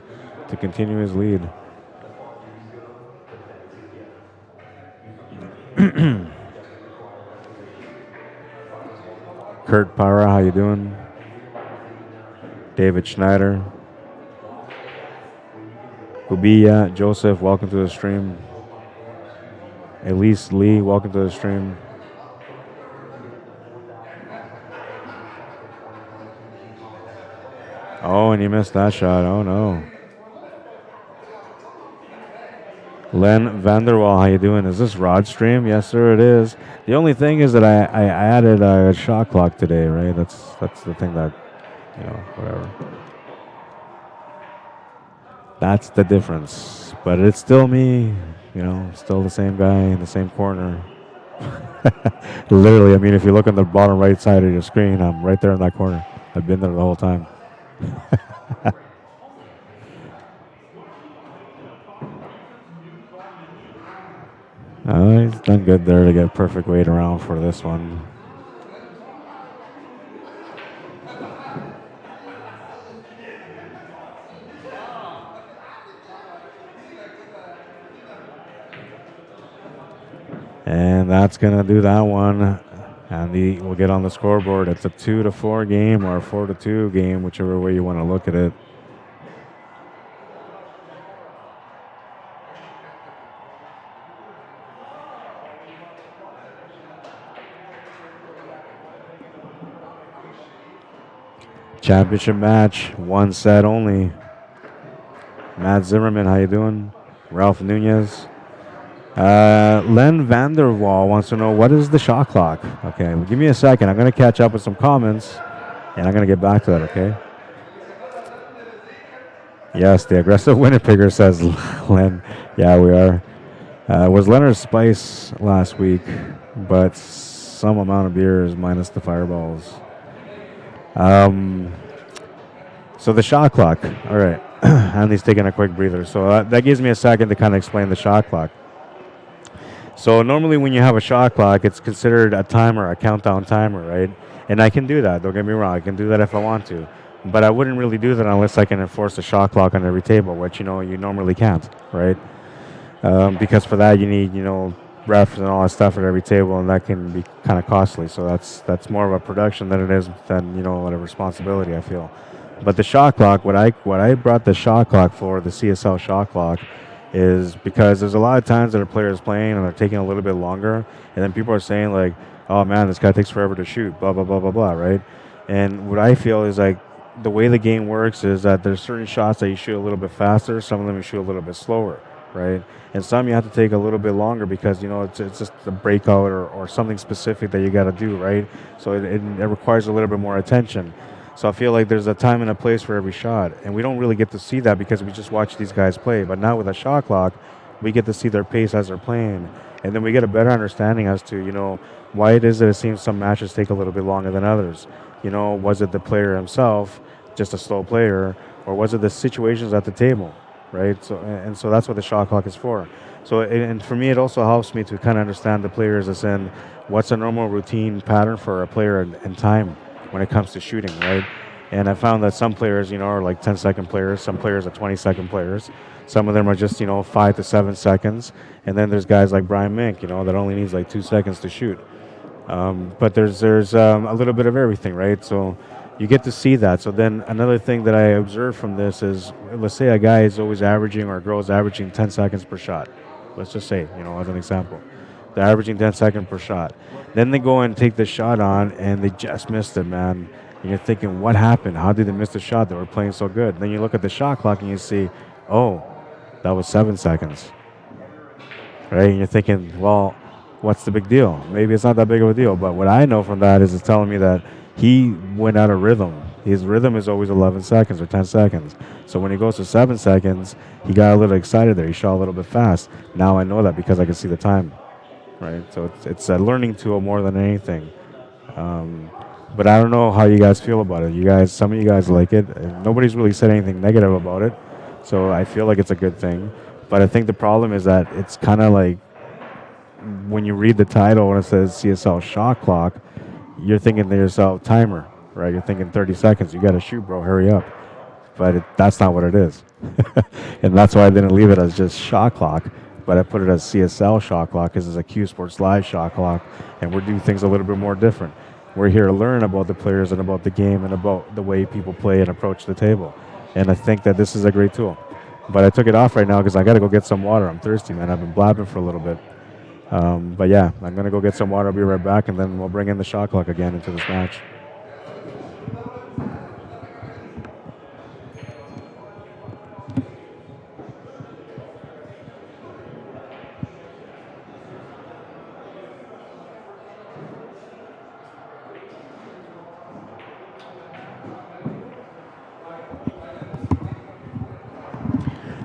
to continue his lead. Kurt Para, how you doing? David Schneider. Kubiya, Joseph, welcome to the stream. Elise Lee, welcome to the stream. Oh, and you missed that shot. Oh, no. Len Vanderwall, how you doing? Is this Rod stream? Yes, sir, it is. The only thing is that I added a shot clock today, right? That's the thing that, whatever. That's the difference. But it's still me, still the same guy in the same corner. Literally, I mean, if you look on the bottom right side of your screen, I'm right there in that corner. I've been there the whole time. He's done good there to get perfect weight around for this one. And that's going to do that one. And we'll get on the scoreboard. It's a 2-4 game or a 4-2 game, whichever way you want to look at it. Championship match, one set only. Matt Zimmerman, how you doing? Ralph Nunez. Len Vanderwall wants to know, what is the shot clock? Okay, well, give me a second. I'm going to catch up with some comments, and I'm going to get back to that, okay? Yes, the aggressive Winnipegger, says Len. Yeah, we are. It was Leonard Spice last week, but some amount of beers minus the fireballs. So the shot clock. All right. Andy's taking a quick breather. So that gives me a second to kind of explain the shot clock. So normally when you have a shot clock, it's considered a timer, a countdown timer, right? And I can do that. Don't get me wrong. I can do that if I want to. But I wouldn't really do that unless I can enforce a shot clock on every table, which, you normally can't, right? Because for that, you need, refs and all that stuff at every table, and that can be kind of costly. So that's more of a production than it is than a responsibility, I feel. But the shot clock, what I brought the shot clock for, the CSL shot clock, is because there's a lot of times that a player is playing and they're taking a little bit longer, and then people are saying like, oh man, this guy takes forever to shoot, blah blah blah blah blah, right? And what I feel is like the way the game works is that there's certain shots that you shoot a little bit faster, some of them you shoot a little bit slower, right? And some you have to take a little bit longer because, it's just a breakout or something specific that you got to do, right? So it requires a little bit more attention. So I feel like there's a time and a place for every shot. And we don't really get to see that because we just watch these guys play. But now with a shot clock, we get to see their pace as they're playing. And then we get a better understanding as to, why it is that it seems some matches take a little bit longer than others. Was it the player himself, just a slow player, or was it the situations at the table? Right, so that's what the shot clock is for. So and for me, it also helps me to kind of understand the players as in what's a normal routine pattern for a player and time when it comes to shooting, right? And I found that some players, are like 10-second players. Some players are 20-second players. Some of them are just 5 to 7 seconds. And then there's guys like Brian Mink, that only needs like 2 seconds to shoot. But there's a little bit of everything, right? So you get to see that. So then another thing that I observed from this is, let's say a guy is always averaging or a girl is averaging 10 seconds per shot. Let's just say, as an example. They're averaging 10 seconds per shot. Then they go and take the shot on and they just missed it, man. And you're thinking, what happened? How did they miss the shot? They were playing so good. Then you look at the shot clock and you see, oh, that was 7 seconds. Right? And you're thinking, well, what's the big deal? Maybe it's not that big of a deal. But what I know from that is it's telling me that he went out of rhythm. His rhythm is always 11 seconds or 10 seconds. So when he goes to 7 seconds, he got a little excited there. He shot a little bit fast. Now I know that because I can see the time. Right? So it's a learning tool more than anything. But I don't know how you guys feel about it. Some of you guys like it. Nobody's really said anything negative about it. So I feel like it's a good thing. But I think the problem is that it's kind of like when you read the title when it says CSL shot clock, you're thinking to yourself, timer, right? You're thinking 30 seconds. You got to shoot, bro. Hurry up. But that's not what it is. And that's why I didn't leave it as just shot clock, but I put it as CSL shot clock because it's a CUESPORTS live shot clock, and we're doing things a little bit more different. We're here to learn about the players and about the game and about the way people play and approach the table. And I think that this is a great tool. But I took it off right now because I got to go get some water. I'm thirsty, man. I've been blabbing for a little bit. But yeah, I'm going to go get some water. I'll be right back, and then we'll bring in the shot clock again into this match.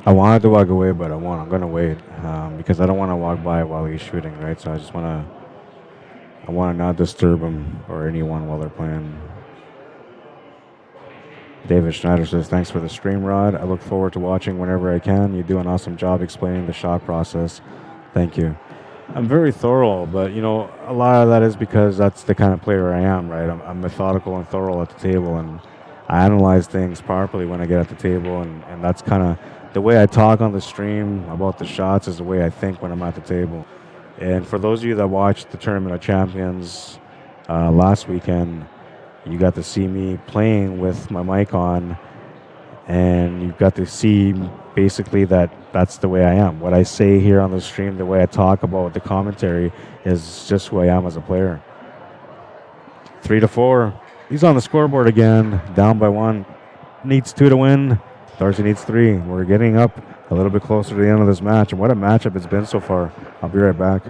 I wanted to walk away, but I'm going to wait because I don't want to walk by while he's shooting, right? So I want to not disturb him or anyone while they're playing. David Schneider says, thanks for the stream, Rod. I look forward to watching whenever I can. You do an awesome job explaining the shot process. Thank you. I'm very thorough, but, a lot of that is because that's the kind of player I am, right? I'm methodical and thorough at the table, and I analyze things properly when I get at the table, and that's kind of the way I talk on the stream about the shots is the way I think when I'm at the table. And for those of you that watched the Tournament of Champions last weekend, you got to see me playing with my mic on, and you got to see basically that's the way I am. What I say here on the stream, the way I talk about the commentary is just who I am as a player. 3-4. He's on the scoreboard again, down by 1. Needs 2 to win. Darcy needs 3. We're getting up a little bit closer to the end of this match, and what a matchup it's been so far. I'll be right back.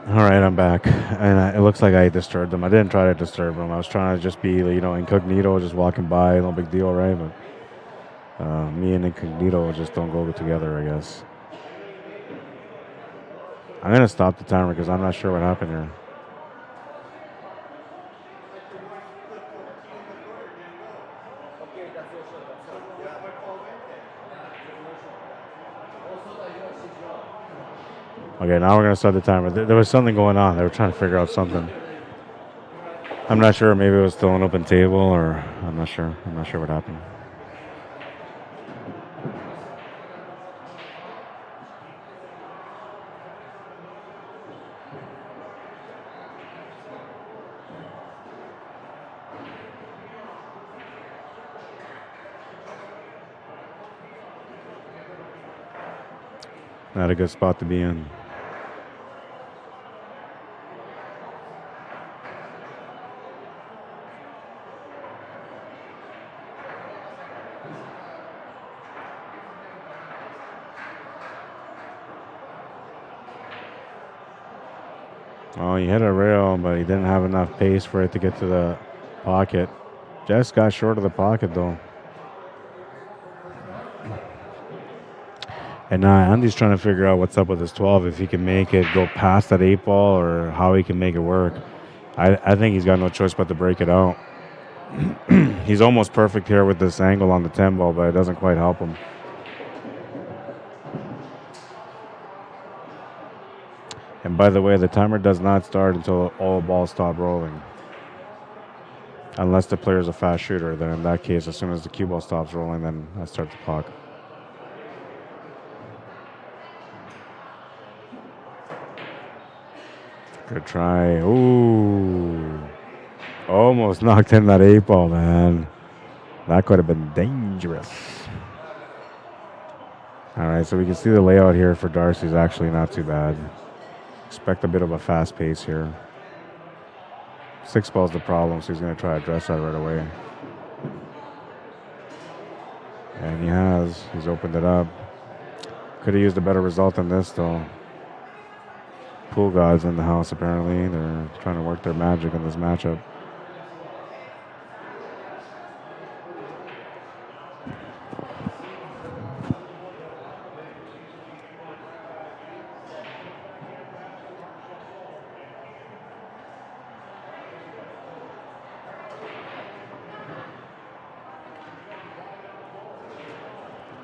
All right, I'm back, and it looks like I disturbed him. I didn't try to disturb him. I was trying to just be, incognito, just walking by, no big deal, right? But me and incognito just don't go together, I guess. I'm gonna stop the timer because I'm not sure what happened here. Okay, now we're going to start the timer. There was something going on. They were trying to figure out something. I'm not sure. Maybe it was still an open table, or I'm not sure. I'm not sure what happened. Not a good spot to be in. Oh, he hit a rail, but he didn't have enough pace for it to get to the pocket. Just got short of the pocket, though. And now Andy's trying to figure out what's up with his 12, if he can make it go past that 8 ball or how he can make it work. I think he's got no choice but to break it out. He's almost perfect here with this angle on the 10 ball, but it doesn't quite help him. And by the way, the timer does not start until all balls stop rolling. Unless the player is a fast shooter, then in that case, as soon as the cue ball stops rolling, then I start the clock. Good try. Ooh. Almost knocked in that 8 ball, man. That could have been dangerous. All right, so we can see the layout here for Darcy is actually not too bad. Expect a bit of a fast pace here. 6 ball's the problem, so he's going to try to address that right away. And he has. He's opened it up. Could have used a better result than this, though. Pool gods in the house, apparently. They're trying to work their magic in this matchup.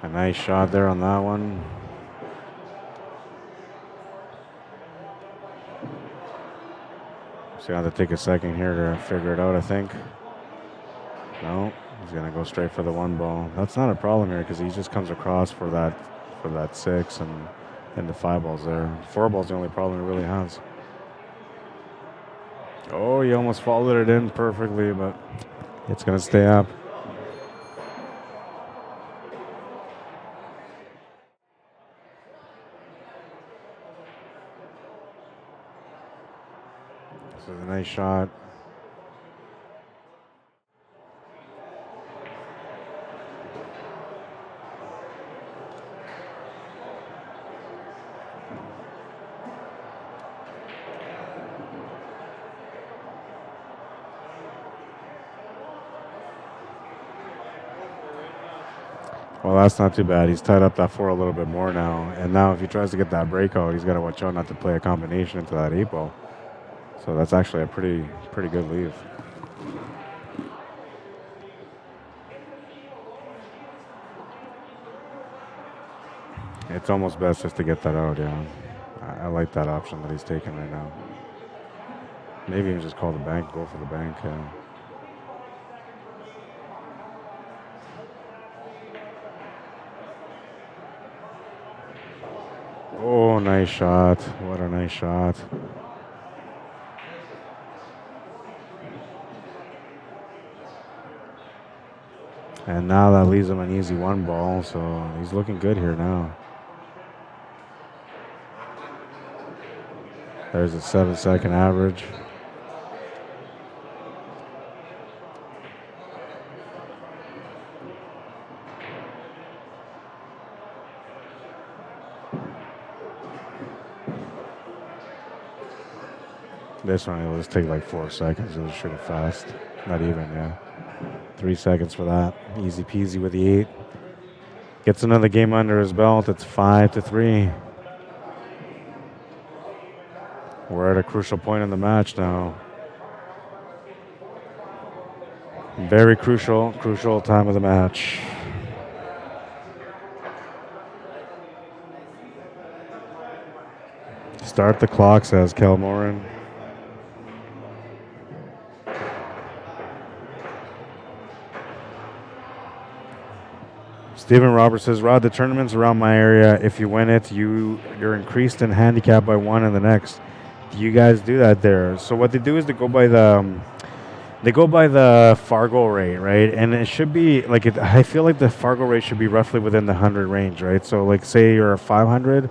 A nice shot there on that one. So you have to take a second here to figure it out, I think. No, he's gonna go straight for the 1 ball. That's not a problem here because he just comes across for that 6 and the 5 balls there. 4 ball's the only problem he really has. Oh, he almost followed it in perfectly, but it's gonna stay up. This is a nice shot. Well, that's not too bad. He's tied up that 4 a little bit more now. And now if he tries to get that breakout, he's got to watch out not to play a combination into that 8 ball. So that's actually a pretty good leave. It's almost best just to get that out, yeah. I like that option that he's taking right now. Maybe even just call the bank, go for the bank, yeah. Oh, nice shot. What a nice shot. And now that leaves him an easy 1 ball, so he's looking good here now. There's a 7-second average. This one, it'll just take like 4 seconds. It'll shoot it fast. Not even, yeah. 3 seconds for that. Easy peasy with the 8. Gets another game under his belt. It's 5-3. We're at a crucial point in the match now. Very crucial time of the match. Start the clock, says Kel Morin. Stephen Roberts says, Rod, the tournaments around my area, if you win it, you're increased in handicap by 1 in the next. Do you guys do that there? So what they do is they go by the Fargo rate, right? And it should be like I feel like the Fargo rate should be roughly within the 100 range, right? So like say you're a 500,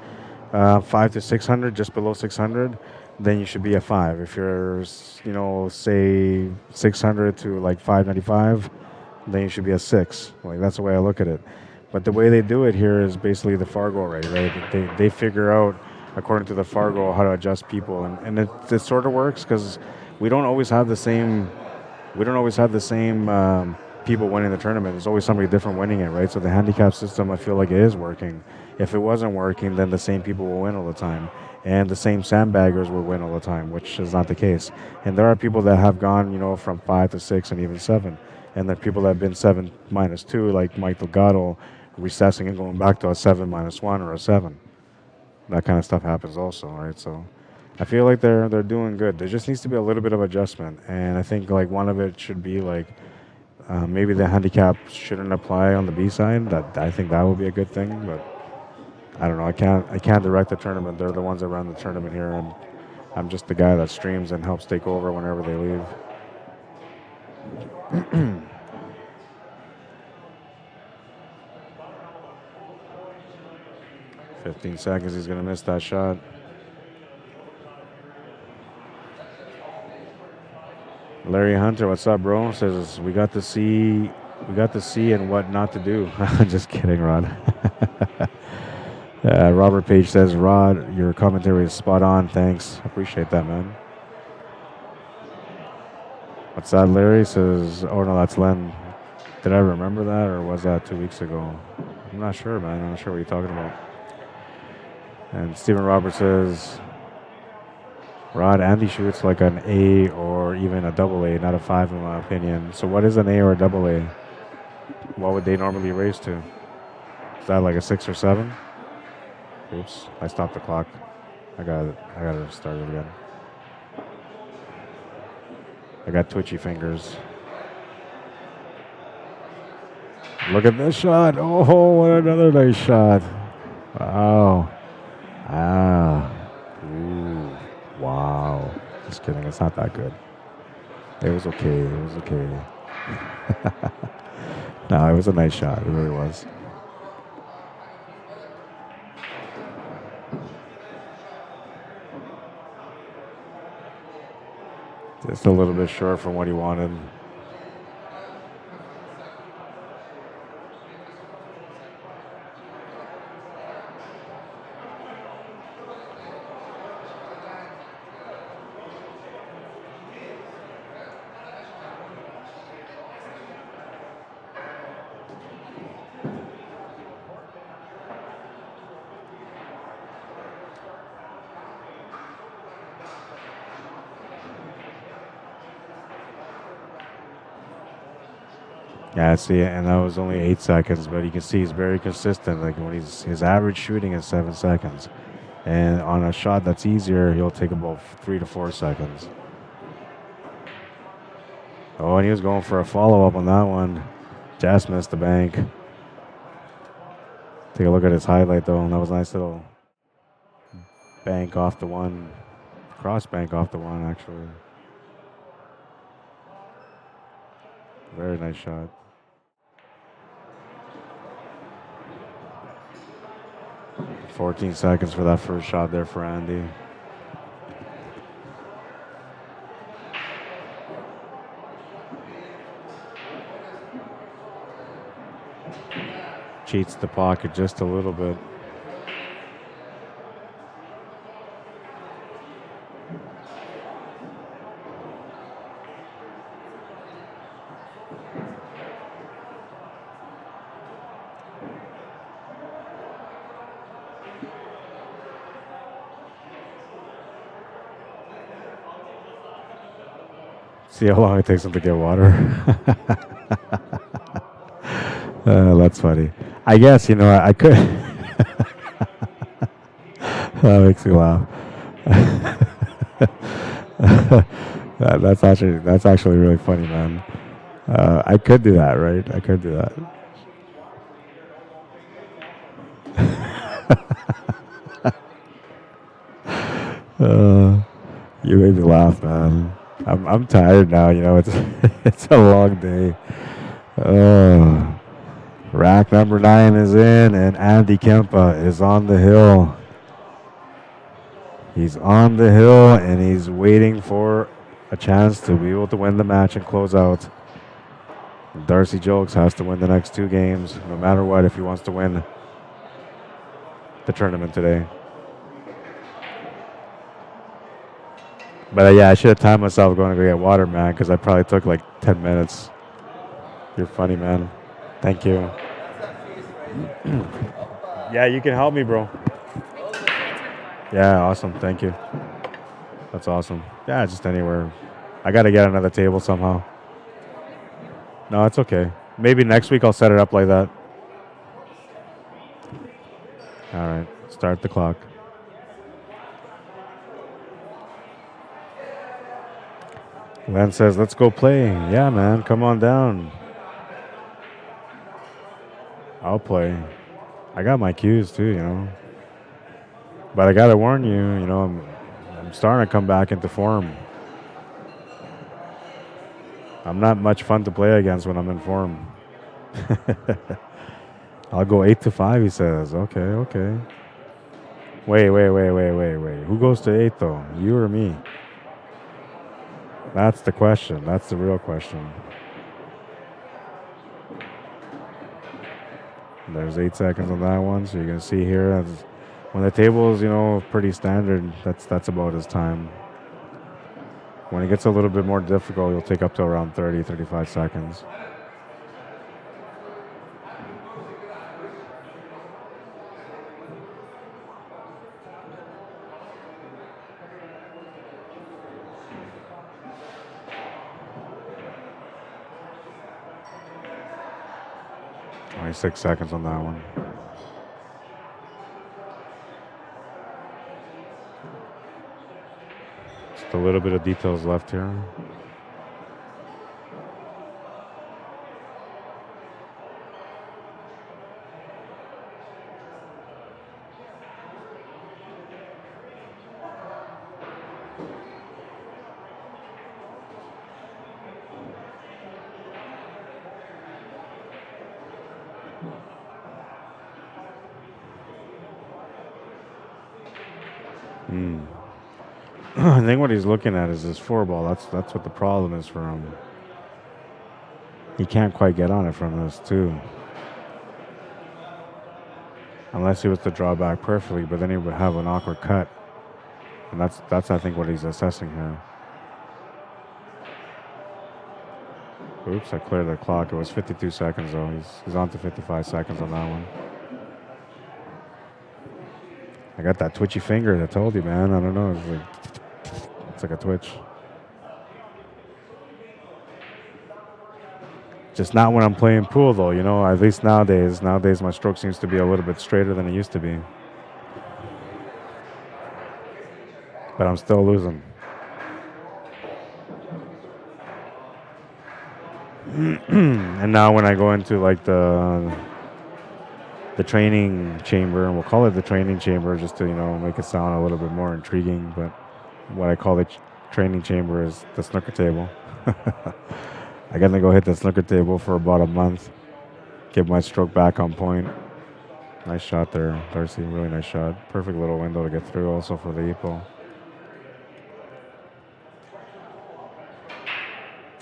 5 to 600, just below 600, then you should be a 5. If you're, say 600 to like 595, then you should be a 6. Like that's the way I look at it. But the way they do it here is basically the Fargo rate, right? They figure out according to the Fargo, how to adjust people, and it sort of works because we don't always have the same. We don't always have the same people winning the tournament. There's always somebody different winning it, right? So the handicap system, I feel like it is working. If it wasn't working, then the same people will win all the time, and the same sandbaggers will win all the time, which is not the case. And there are people that have gone, you know, from 5 to 6 and even 7, and there are people that have been 7-2, like Mike Delgado, recessing and going back to a 7-1 or a 7. That kind of stuff happens also, right? So I feel like they're doing good. There just needs to be a little bit of adjustment, and I think like one of it should be like maybe the handicap shouldn't apply on the B side. That I think that would be a good thing, but I don't know. I can't direct the tournament. They're the ones that run the tournament here, and I'm just the guy that streams and helps take over whenever they leave. 15 seconds. He's gonna miss that shot. Larry Hunter, what's up, bro? Says we got to see and what not to do. Just kidding, Rod. Robert Page says, Rod, your commentary is spot on. Thanks. Appreciate that, man. What's that, Larry? Says, oh, no, that's Len. Did I remember that, or was that 2 weeks ago? I'm not sure, man. I'm not sure what you're talking about. And Stephen Roberts says, Rod, Andy shoots like an A or even a double A, not a 5 in my opinion. So what is an A or a double A? What would they normally raise to? Is that like a 6 or 7? Oops, I stopped the clock. I gotta start it again. I got twitchy fingers. Look at this shot. Oh, what another nice shot. Wow. Ah. Ooh. Wow. Just kidding. It's not that good. It was okay. It was okay. No, it was a nice shot. It really was. Just a little bit short from what he wanted. Yeah, see, and that was only 8 seconds, but you can see he's very consistent. Like when his average shooting is 7 seconds, and on a shot that's easier, he'll take about 3 to 4 seconds. Oh, and he was going for a follow-up on that one. Just missed the bank. Take a look at his highlight though, and that was a nice little bank off the one, cross bank off the one actually. Very nice shot. $14 seconds for that first shot there for Andy. Cheats the pocket just a little bit. See how long it takes him to get water. That's funny. I guess, you know, I could. That makes me laugh. That's actually really funny, man. I could do that, right? I could do that. You made me laugh, man. I'm tired now, you know, it's a long day. Rack number 9 is in, and Andy Kempa is on the hill. He's on the hill, and he's waiting for a chance to be able to win the match and close out. Darcy Gilkes has to win the next 2 games, no matter what, if he wants to win the tournament today. But yeah, I should have timed myself going to go get water, man, because I probably took like 10 minutes. You're funny, man. Thank you. Yeah, you can help me, bro. Yeah, awesome. Thank you. That's awesome. Yeah, just anywhere. I got to get another table somehow. No, it's okay. Maybe next week I'll set it up like that. All right. Start the clock. Len says, let's go play. Yeah, man. Come on down. I'll play. I got my cues too, you know. But I got to warn you, you know, I'm starting to come back into form. I'm not much fun to play against when I'm in form. I'll go 8-5, he says. Okay, okay. Wait. Who goes to 8, though? You or me? That's the question. That's the real question. There's 8 seconds on that one. So you can see here, when the table is, you know, pretty standard, that's about his time. When it gets a little bit more difficult, you'll take up to around 30, 35 seconds. Only 6 seconds on that one. Just a little bit of details left here. I think what he's looking at is his 4-ball. That's what the problem is for him. He can't quite get on it from this too. Unless he was to draw back perfectly, but then he would have an awkward cut. And that's I think what he's assessing here. Oops, I cleared the clock. It was 52 seconds though. He's on to 55 seconds on that one. I got that twitchy finger. I told you, man. I don't know. It's like a twitch. Just not when I'm playing pool, though. You know, at least nowadays. Nowadays, my stroke seems to be a little bit straighter than it used to be. But I'm still losing. And now when I go into like the training chamber, and we'll call it the training chamber just to, you know, make it sound a little bit more intriguing, but what I call the training chamber is the snooker table. I got to go hit the snooker table for about a month, get my stroke back on point. Nice shot there, Darcy. Really nice shot. Perfect little window to get through also for the 8 ball.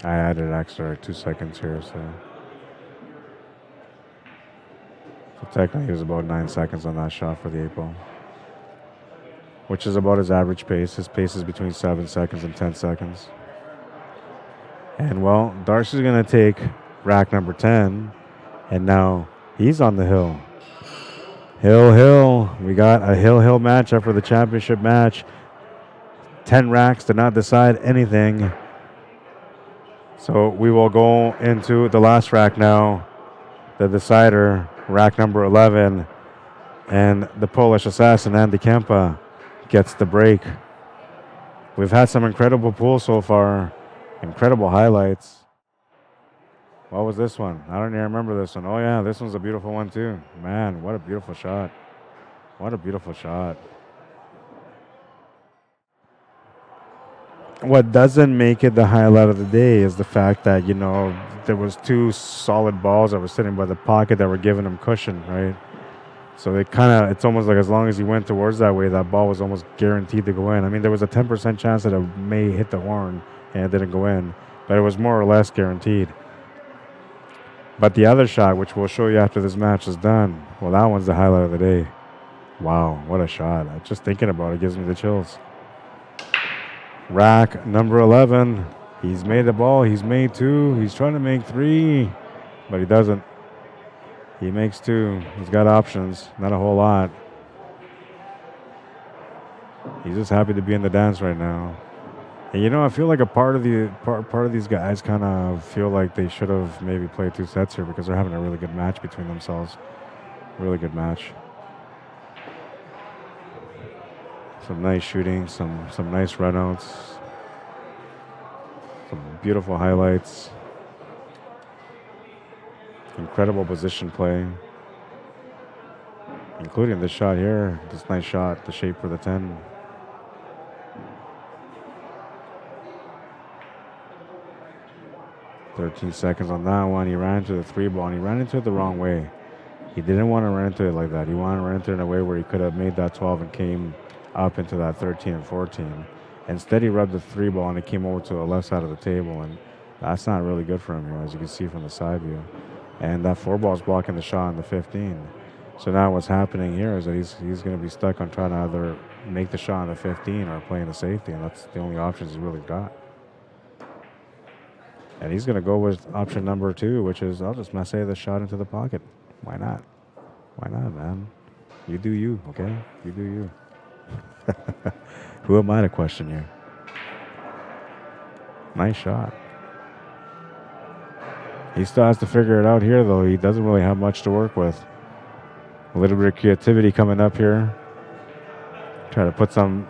I added extra 2 seconds here, so technically it was about 9 seconds on that shot for the 8 ball, which is about his average pace. His pace is between 7 seconds and 10 seconds. And well, Darcy's going to take rack number 10, and now he's on the hill. Hill. We got a hill matchup for the championship match. 10 racks did not decide anything. So we will go into the last rack now, the decider, rack number 11, and the Polish assassin, Andy Kempa, gets the break. We've had some incredible pools so far, incredible highlights. What was this one? I don't even remember this one. Oh yeah, this one's a beautiful one too. Man, what a beautiful shot. What a beautiful shot. What doesn't make it the highlight of the day is the fact that, you know, there was 2 solid balls that were sitting by the pocket that were giving him cushion, right? So it's almost like as long as he went towards that way, that ball was almost guaranteed to go in. I mean, there was a 10% chance that it may hit the horn and it didn't go in, but it was more or less guaranteed. But the other shot, which we'll show you after this match is done, well, that one's the highlight of the day. Wow, what a shot. Just thinking about it gives me the chills. Rack number 11. He's made the ball. He's made 2. He's trying to make 3, but he doesn't. He makes 2. He's got options. Not a whole lot. He's just happy to be in the dance right now. And you know, I feel like a part of these guys kind of feel like they should have maybe played 2 sets here because they're having a really good match between themselves. Really good match. Some nice shooting, some nice runouts, some beautiful highlights. Incredible position play, including this shot here. This nice shot, the shape for the 10. "13 seconds on that one." He ran into the 3 ball, and he ran into it the wrong way. He didn't want to run into it like that. He wanted to run into it in a way where he could have made that 12 and came up into that 13 and 14. Instead, he rubbed the 3 ball, and it came over to the left side of the table, and that's not really good for him here, as you can see from the side view. And that 4 ball is blocking the shot on the 15. So now what's happening here is that he's going to be stuck on trying to either make the shot on the 15 or playing the safety, and that's the only options he's really got. And he's going to go with option number 2, which is, I'll just say the shot into the pocket. Why not? Why not, man? You do you, okay? You do you. Who am I to question you? Nice shot. He still has to figure it out here, though. He doesn't really have much to work with. A little bit of creativity coming up here. Try to put some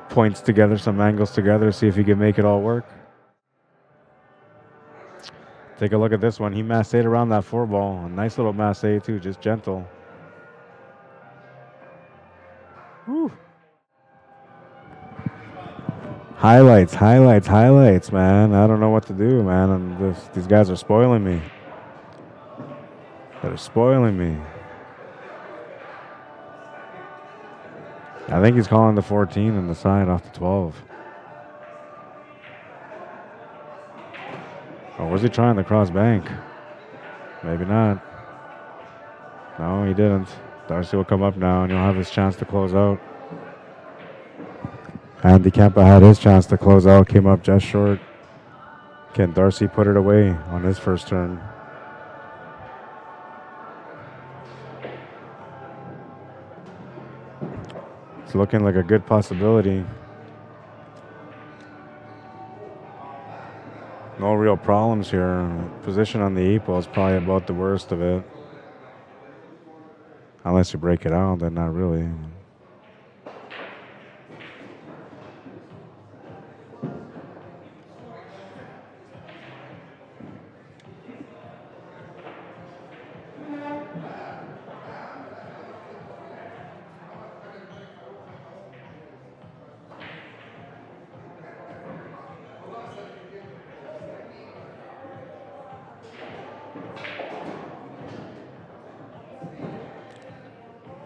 points together, some angles together, see if he can make it all work. Take a look at this one. He massed around that 4 ball. A nice little masse too, just gentle. Whew. Highlights, highlights, highlights, man. I don't know what to do, man. These guys are spoiling me. They're spoiling me. I think he's calling the 14 on the side off the 12. Or was he trying the cross bank? Maybe not. No, he didn't. Darcy will come up now, and he'll have his chance to close out. Handicapped had his chance to close out, came up just short. Can Darcy put it away on his first turn? It's looking like a good possibility. No real problems here. Position on the 8 ball is probably about the worst of it. Unless you break it out, then not really.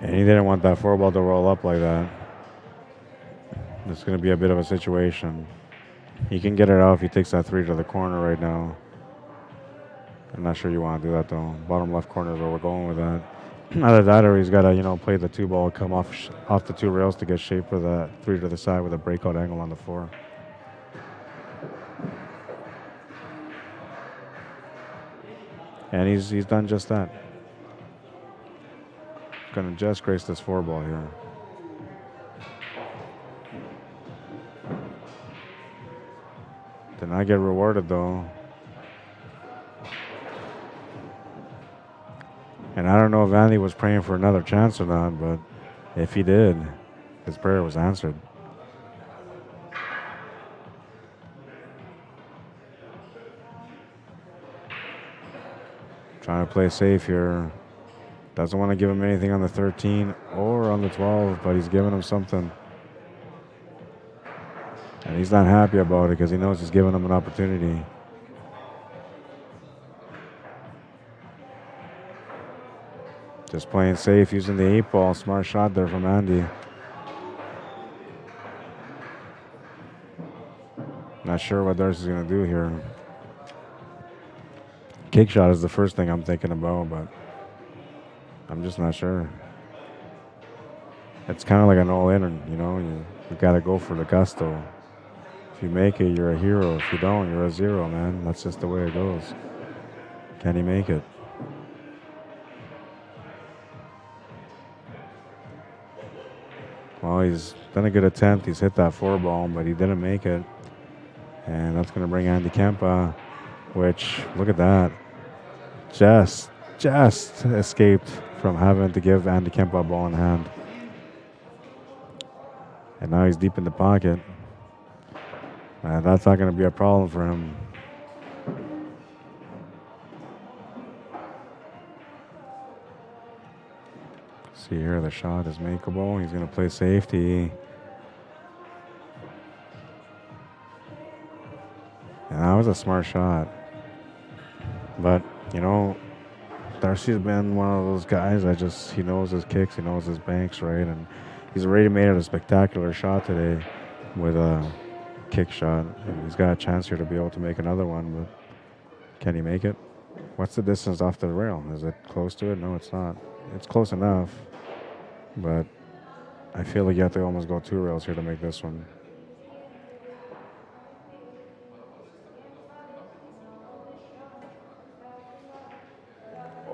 And he didn't want that 4 ball to roll up like that. It's going to be a bit of a situation. He can get it out if he takes that 3 to the corner right now. I'm not sure you want to do that, though. Bottom left corner is where we're going with that. Either that or he's got to, play the 2 ball, come off the 2 rails to get shape for the 3 to the side with a breakout angle on the 4. And he's done just that. Going to just grace this 4 ball here. Did not get rewarded, though. And I don't know if Andy was praying for another chance or not, but if he did, his prayer was answered. Trying to play safe here. Doesn't want to give him anything on the 13 or on the 12, but he's giving him something. And he's not happy about it because he knows he's giving him an opportunity. Just playing safe, using the 8 ball. Smart shot there from Andy. Not sure what Darcy's going to do here. Kick shot is the first thing I'm thinking about, but I'm just not sure. It's kind of like an all-in, you got to go for the gusto. If you make it, you're a hero. If you don't, you're a zero, man. That's just the way it goes. Can he make it? Well, he's done a good attempt. He's hit that 4 ball, but he didn't make it. And that's going to bring Andy Kempa, which, look at that. Just escaped from having to give Andy Kempa a ball in hand. And now he's deep in the pocket. That's not going to be a problem for him. See here, the shot is makeable. He's going to play safety. And that was a smart shot. But, you know, Darcy's been one of those guys that just, he knows his kicks, he knows his banks, right? And he's already made it a spectacular shot today with a kick shot. And he's got a chance here to be able to make another one, but can he make it? What's the distance off the rail? Is it close to it? No, it's not. It's close enough, but I feel like you have to almost go 2 rails here to make this one.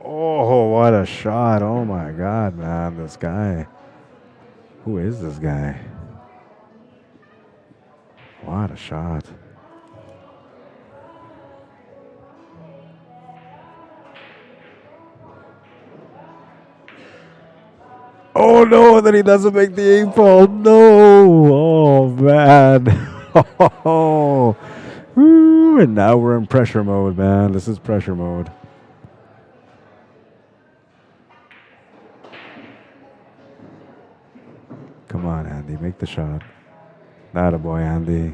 Oh, what a shot. Oh my God, man, this guy. Who is this guy? What a shot. Oh no, then he doesn't make the 8-ball. No. Oh man. Oh. Woo. And now we're in pressure mode, man. This is pressure mode. Come on, Andy, make the shot. Not a boy, Andy.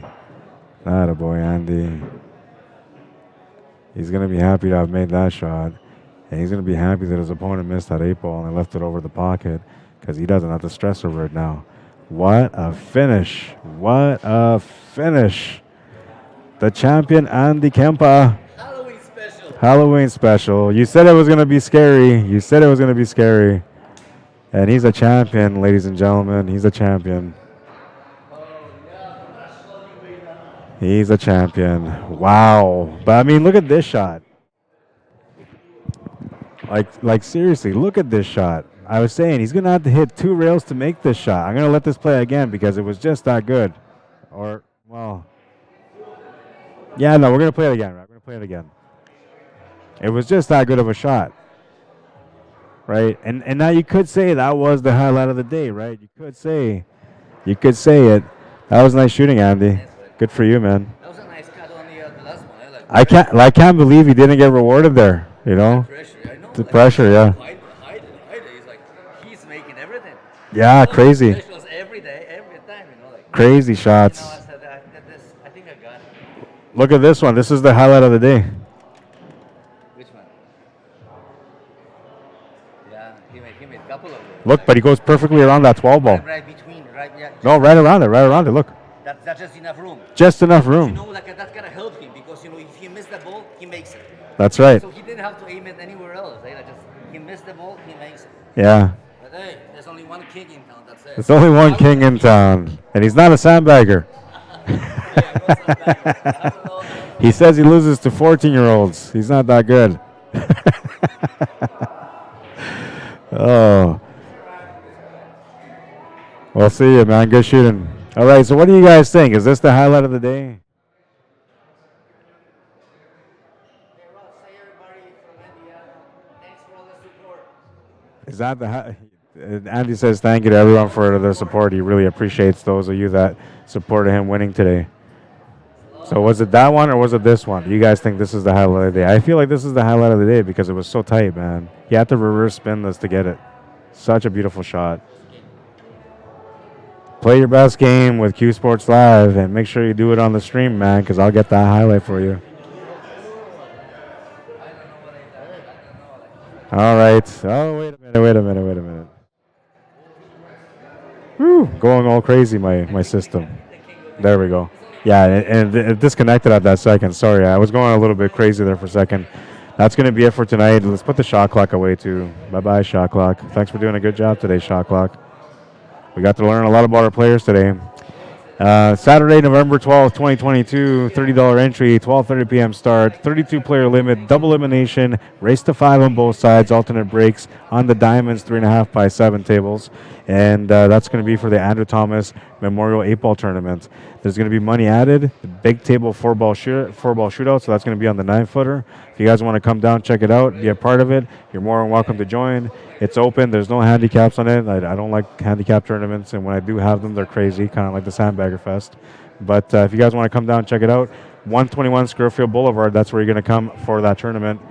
Not a boy, Andy. He's going to be happy to have made that shot. And he's going to be happy that his opponent missed that 8-ball and left it over the pocket because he doesn't have to stress over it now. What a finish. What a finish. The champion, Andy Kempa. Halloween special. Halloween special. You said it was going to be scary. You said it was going to be scary. And he's a champion, ladies and gentlemen. He's a champion. He's a champion. Wow. But I mean, look at this shot. Like seriously, look at this shot. I was saying he's going to have to hit 2 rails to make this shot. I'm going to let this play again because it was just that good. Or, well. Yeah, no, we're going to play it again. Right? We're going to play it again. It was just that good of a shot. Right? And now you could say that was the highlight of the day, right? You could say it. That was nice shooting, Andy. Good for you, man. That was a nice cut on the last one. I can't believe he didn't get rewarded there, you know? The pressure, yeah. He's like, he's making everything. Yeah, crazy. Specials every day, every time, you know, like. Crazy shots. You know, I said, I think I got it. Look at this one. This is the highlight of the day. Which one? Yeah, he made a couple of them. Look, but he goes perfectly around that 12 ball. Right between, right? Yeah. No, right around it, look. That's just enough room. Just enough You room. know, like that's gonna help him because, you know, if he missed the ball, he makes it. That's right. So he didn't have to aim it anywhere else. Right? He missed the ball, he makes it. Yeah. But hey, there's only one king in town. That's it. There's only one king in town, and he's not a sandbagger. He says he loses to 14-year-olds. He's not that good. Oh. We'll see you, man. Good shooting. All right, so what do you guys think? Is this the highlight of the day? Hey, Rod, say everybody from Indiana, thanks for all the support. Is that the Andy says thank you to everyone for their support. He really appreciates those of you that supported him winning today. So was it that one or was it this one? Do you guys think this is the highlight of the day? I feel like this is the highlight of the day because it was so tight, man. You had to reverse spin this to get it. Such a beautiful shot. Play your best game with Q Sports Live and make sure you do it on the stream, man, because I'll get that highlight for you. All right. Oh, wait a minute. Whew, going all crazy, my system. There we go. Yeah, and it disconnected at that second. Sorry, I was going a little bit crazy there for a second. That's going to be it for tonight. Let's put the shot clock away, too. Bye-bye, shot clock. Thanks for doing a good job today, shot clock. We got to learn a lot about our players today. Saturday, November 12th, 2022, $30 entry, 12:30 p.m. start, 32-player limit, double elimination, race to 5 on both sides, alternate breaks on the diamonds, 3.5 by 7 tables. And that's going to be for the Andrew Thomas Memorial 8-ball tournament. There's going to be money added, the big table 4-ball shootout, so that's going to be on the 9-footer. If you guys want to come down, check it out, be a part of it, you're more than welcome to join. It's open. There's no handicaps on it. I don't like handicap tournaments, and when I do have them, they're crazy, kind of like the Sandbagger Fest. But if you guys want to come down, check it out. 121 Scurfield Blvd, that's where you're going to come for that tournament.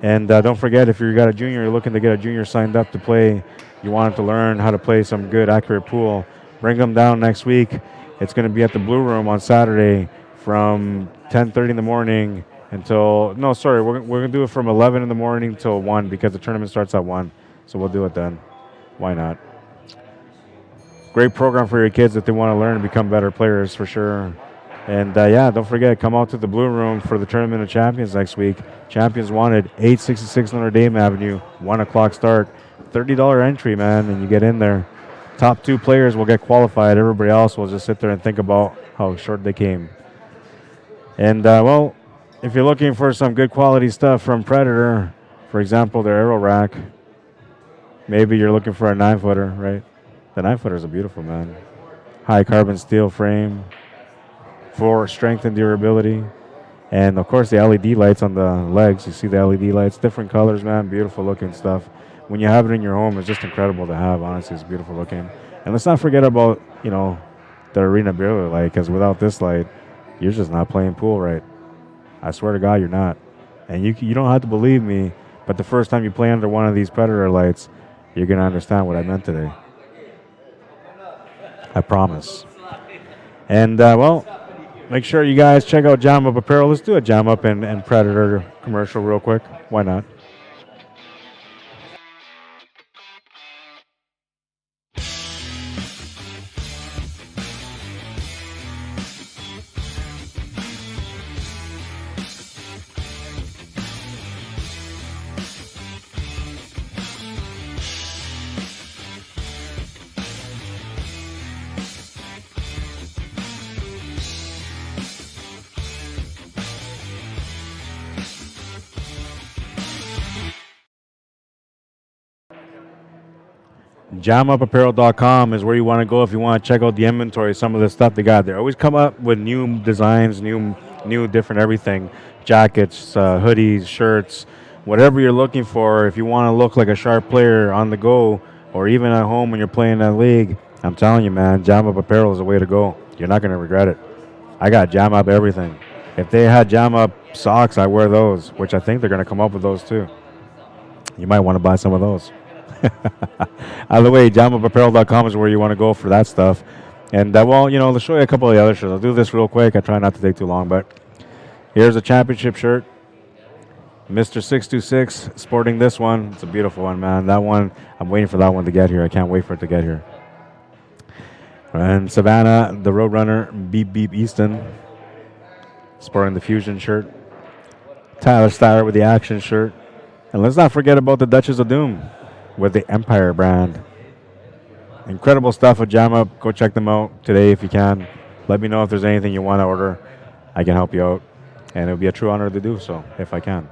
And don't forget, if you've got a junior, you're looking to get a junior signed up to play, you want to learn how to play some good, accurate pool, bring them down next week. It's going to be at the Blue Room on Saturday from 10:30 in the morning until, no, sorry, we're going to do it from 11 in the morning till 1 because the tournament starts at 1. So we'll do it then. Why not? Great program for your kids if they want to learn and become better players for sure. And yeah, don't forget, come out to the Blue Room for the Tournament of Champions next week. Champions wanted, 866 Notre Dame Avenue, 1 o'clock start. $30 entry, man, and you get in there. Top 2 players will get qualified. Everybody else will just sit there and think about how short they came. And, well, if you're looking for some good quality stuff from Predator, for example, their Aero Rack, maybe you're looking for a 9-footer, right? The 9-footer is a beautiful, man. High carbon steel frame for strength and durability. And, of course, the LED lights on the legs. You see the LED lights, different colors, man, beautiful looking stuff. When you have it in your home, it's just incredible to have. Honestly, it's beautiful looking. And let's not forget about, you know, the arena billiard light, because without this light, you're just not playing pool right. I swear to God, you're not. And you don't have to believe me, but the first time you play under one of these Predator lights, you're going to understand what I meant today. I promise. And, well, make sure you guys check out Jam Up Apparel. Let's do a Jam Up and Predator commercial real quick. Why not? JamUpApparel.com is where you want to go if you want to check out the inventory, some of the stuff they got there. Always come up with new designs, new different everything. Jackets, hoodies, shirts, whatever you're looking for. If you want to look like a sharp player on the go or even at home when you're playing that league, I'm telling you, man, Jam Up Apparel is the way to go. You're not going to regret it. I got Jam Up everything. If they had Jam Up socks, I wear those, which I think they're going to come up with those too. You might want to buy some of those. Either way, JamUpApparel.com is where you want to go for that stuff. And, well, you know, let's show you a couple of the other shirts. I'll do this real quick. I try not to take too long, but here's a championship shirt. Mr. 626 sporting this one. It's a beautiful one, man. That one, I'm waiting for that one to get here. I can't wait for it to get here. And Savannah, the Roadrunner, Beep Beep Easton, sporting the Fusion shirt. Tyler Steyer with the Action shirt. And let's not forget about the Duchess of Doom with the Empire brand. Incredible stuff with Jam Up. Go check them out today if you can. Let me know if there's anything you want to order. I can help you out. And it would be a true honor to do so if I can.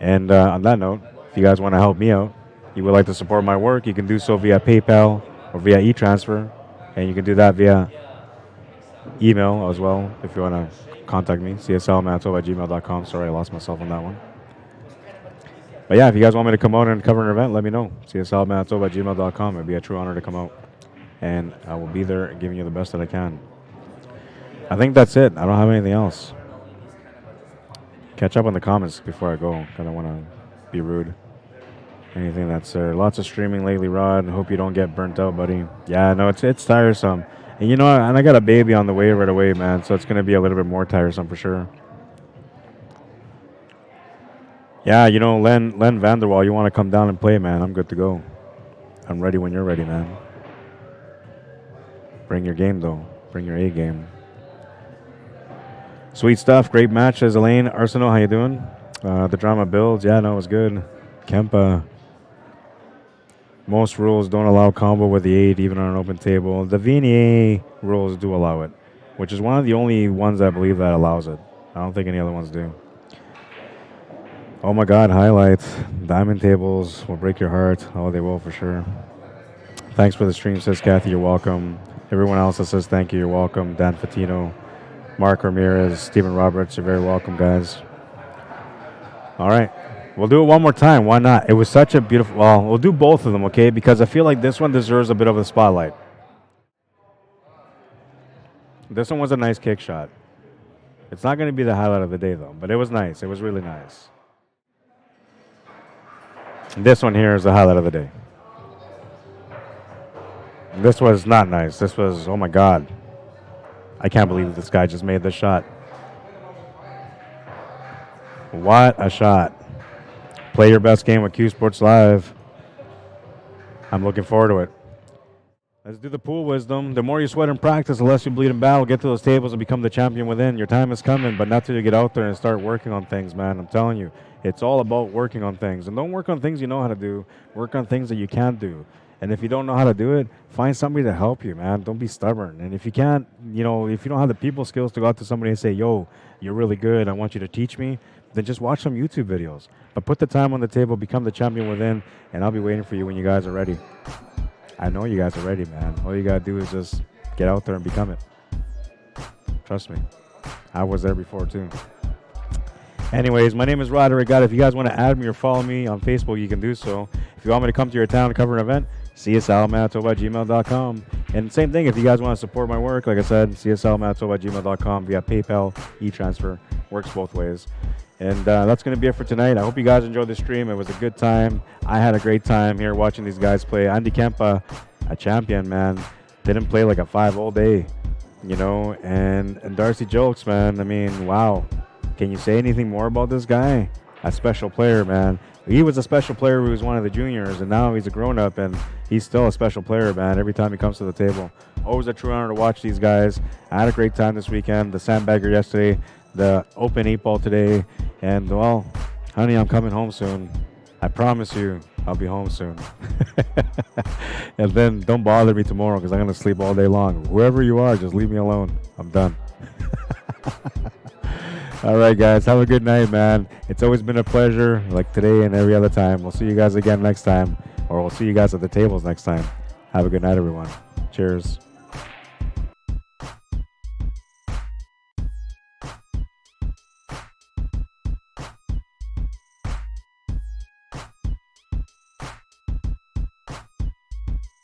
And on that note, if you guys want to help me out, you would like to support my work, you can do so via PayPal or via e-transfer. And you can do that via email as well if you want to contact me, cslmanitoba@gmail.com. Sorry, I lost myself on that one. But yeah, if you guys want me to come out and cover an event, let me know. cslmanitoba@gmail.com. It'd be a true honor to come out. And I will be there giving you the best that I can. I think that's it. I don't have anything else. Catch up on the comments before I go. I don't want to be rude. Anything that's there. Lots of streaming lately, Rod. Hope you don't get burnt out, buddy. Yeah, no, it's tiresome. And you know, and I got a baby on the way right away, man. So it's going to be a little bit more tiresome for sure. Yeah, you know, Len Vanderwall, you want to come down and play, man. I'm good to go. I'm ready when you're ready, man. Bring your game, though. Bring your A game. Sweet stuff. Great match, says Elaine. Arsenal, how you doing? The drama builds. Yeah, no, it was good. Kempa. Most rules don't allow combo with the 8, even on an open table. The VNEA rules do allow it. which is one of the only ones I believe that allows it. I don't think any other ones do. Oh my God, highlights. Diamond tables will break your heart. Oh, they will for sure. Thanks for the stream, says Kathy. You're welcome. Everyone else that says thank you, you're welcome. Dan Fatino, Mark Ramirez, Stephen Roberts, you're very welcome, guys. All right. We'll do it one more time. Why not? It was such a beautiful... Well, we'll do both of them, okay? Because I feel like this one deserves a bit of a spotlight. This one was a nice kick shot. It's not going to be the highlight of the day, though. But it was nice. It was really nice. This one here is the highlight of the day. This was not nice. This was... Oh, my God. I can't believe this guy just made this shot. What a shot. Play your best game with CUESPORTS Live. I'm looking forward to it. Let's do the pool wisdom. The more you sweat in practice, the less you bleed in battle. Get to those tables and become the champion within. Your time is coming, but not till you get out there and start working on things, man. I'm telling you, it's all about working on things. And don't work on things you know how to do. Work on things that you can't do. And if you don't know how to do it, find somebody to help you, man. Don't be stubborn. And if you can't, you know, if you don't have the people skills to go out to somebody and say, yo, you're really good, I want you to teach me, then just watch some YouTube videos. But put the time on the table, become the champion within, and I'll be waiting for you when you guys are ready. I know you guys are ready, man. All you got to do is just get out there and become it. Trust me. I was there before, too. Anyways, my name is Rod Arriagada. If you guys want to add me or follow me on Facebook, you can do so. If you want me to come to your town and cover an event, cslmanitoba@gmail.com. And same thing, if you guys want to support my work, like I said, cslmanitoba@gmail.com via PayPal, e-transfer. Works both ways. And that's going to be it for tonight. I hope you guys enjoyed the stream. It was a good time. I had a great time here watching these guys play. Andy Kempa, a champion, man. Didn't play like a 5 all day, you know. And Darcy Gilkes, man. I mean, wow. Can you say anything more about this guy? A special player, man. He was a special player who was one of the juniors, and now he's a grown-up, and he's still a special player, man, every time he comes to the table. Always a true honor to watch these guys. I had a great time this weekend. The Sandbagger yesterday, the Open 8-ball today, and, well, honey, I'm coming home soon. I promise you I'll be home soon. And then don't bother me tomorrow because I'm going to sleep all day long. Whoever you are, just leave me alone. I'm done. All right, guys. Have a good night, man. It's always been a pleasure, like today and every other time. We'll see you guys again next time, or we'll see you guys at the tables next time. Have a good night, everyone. Cheers.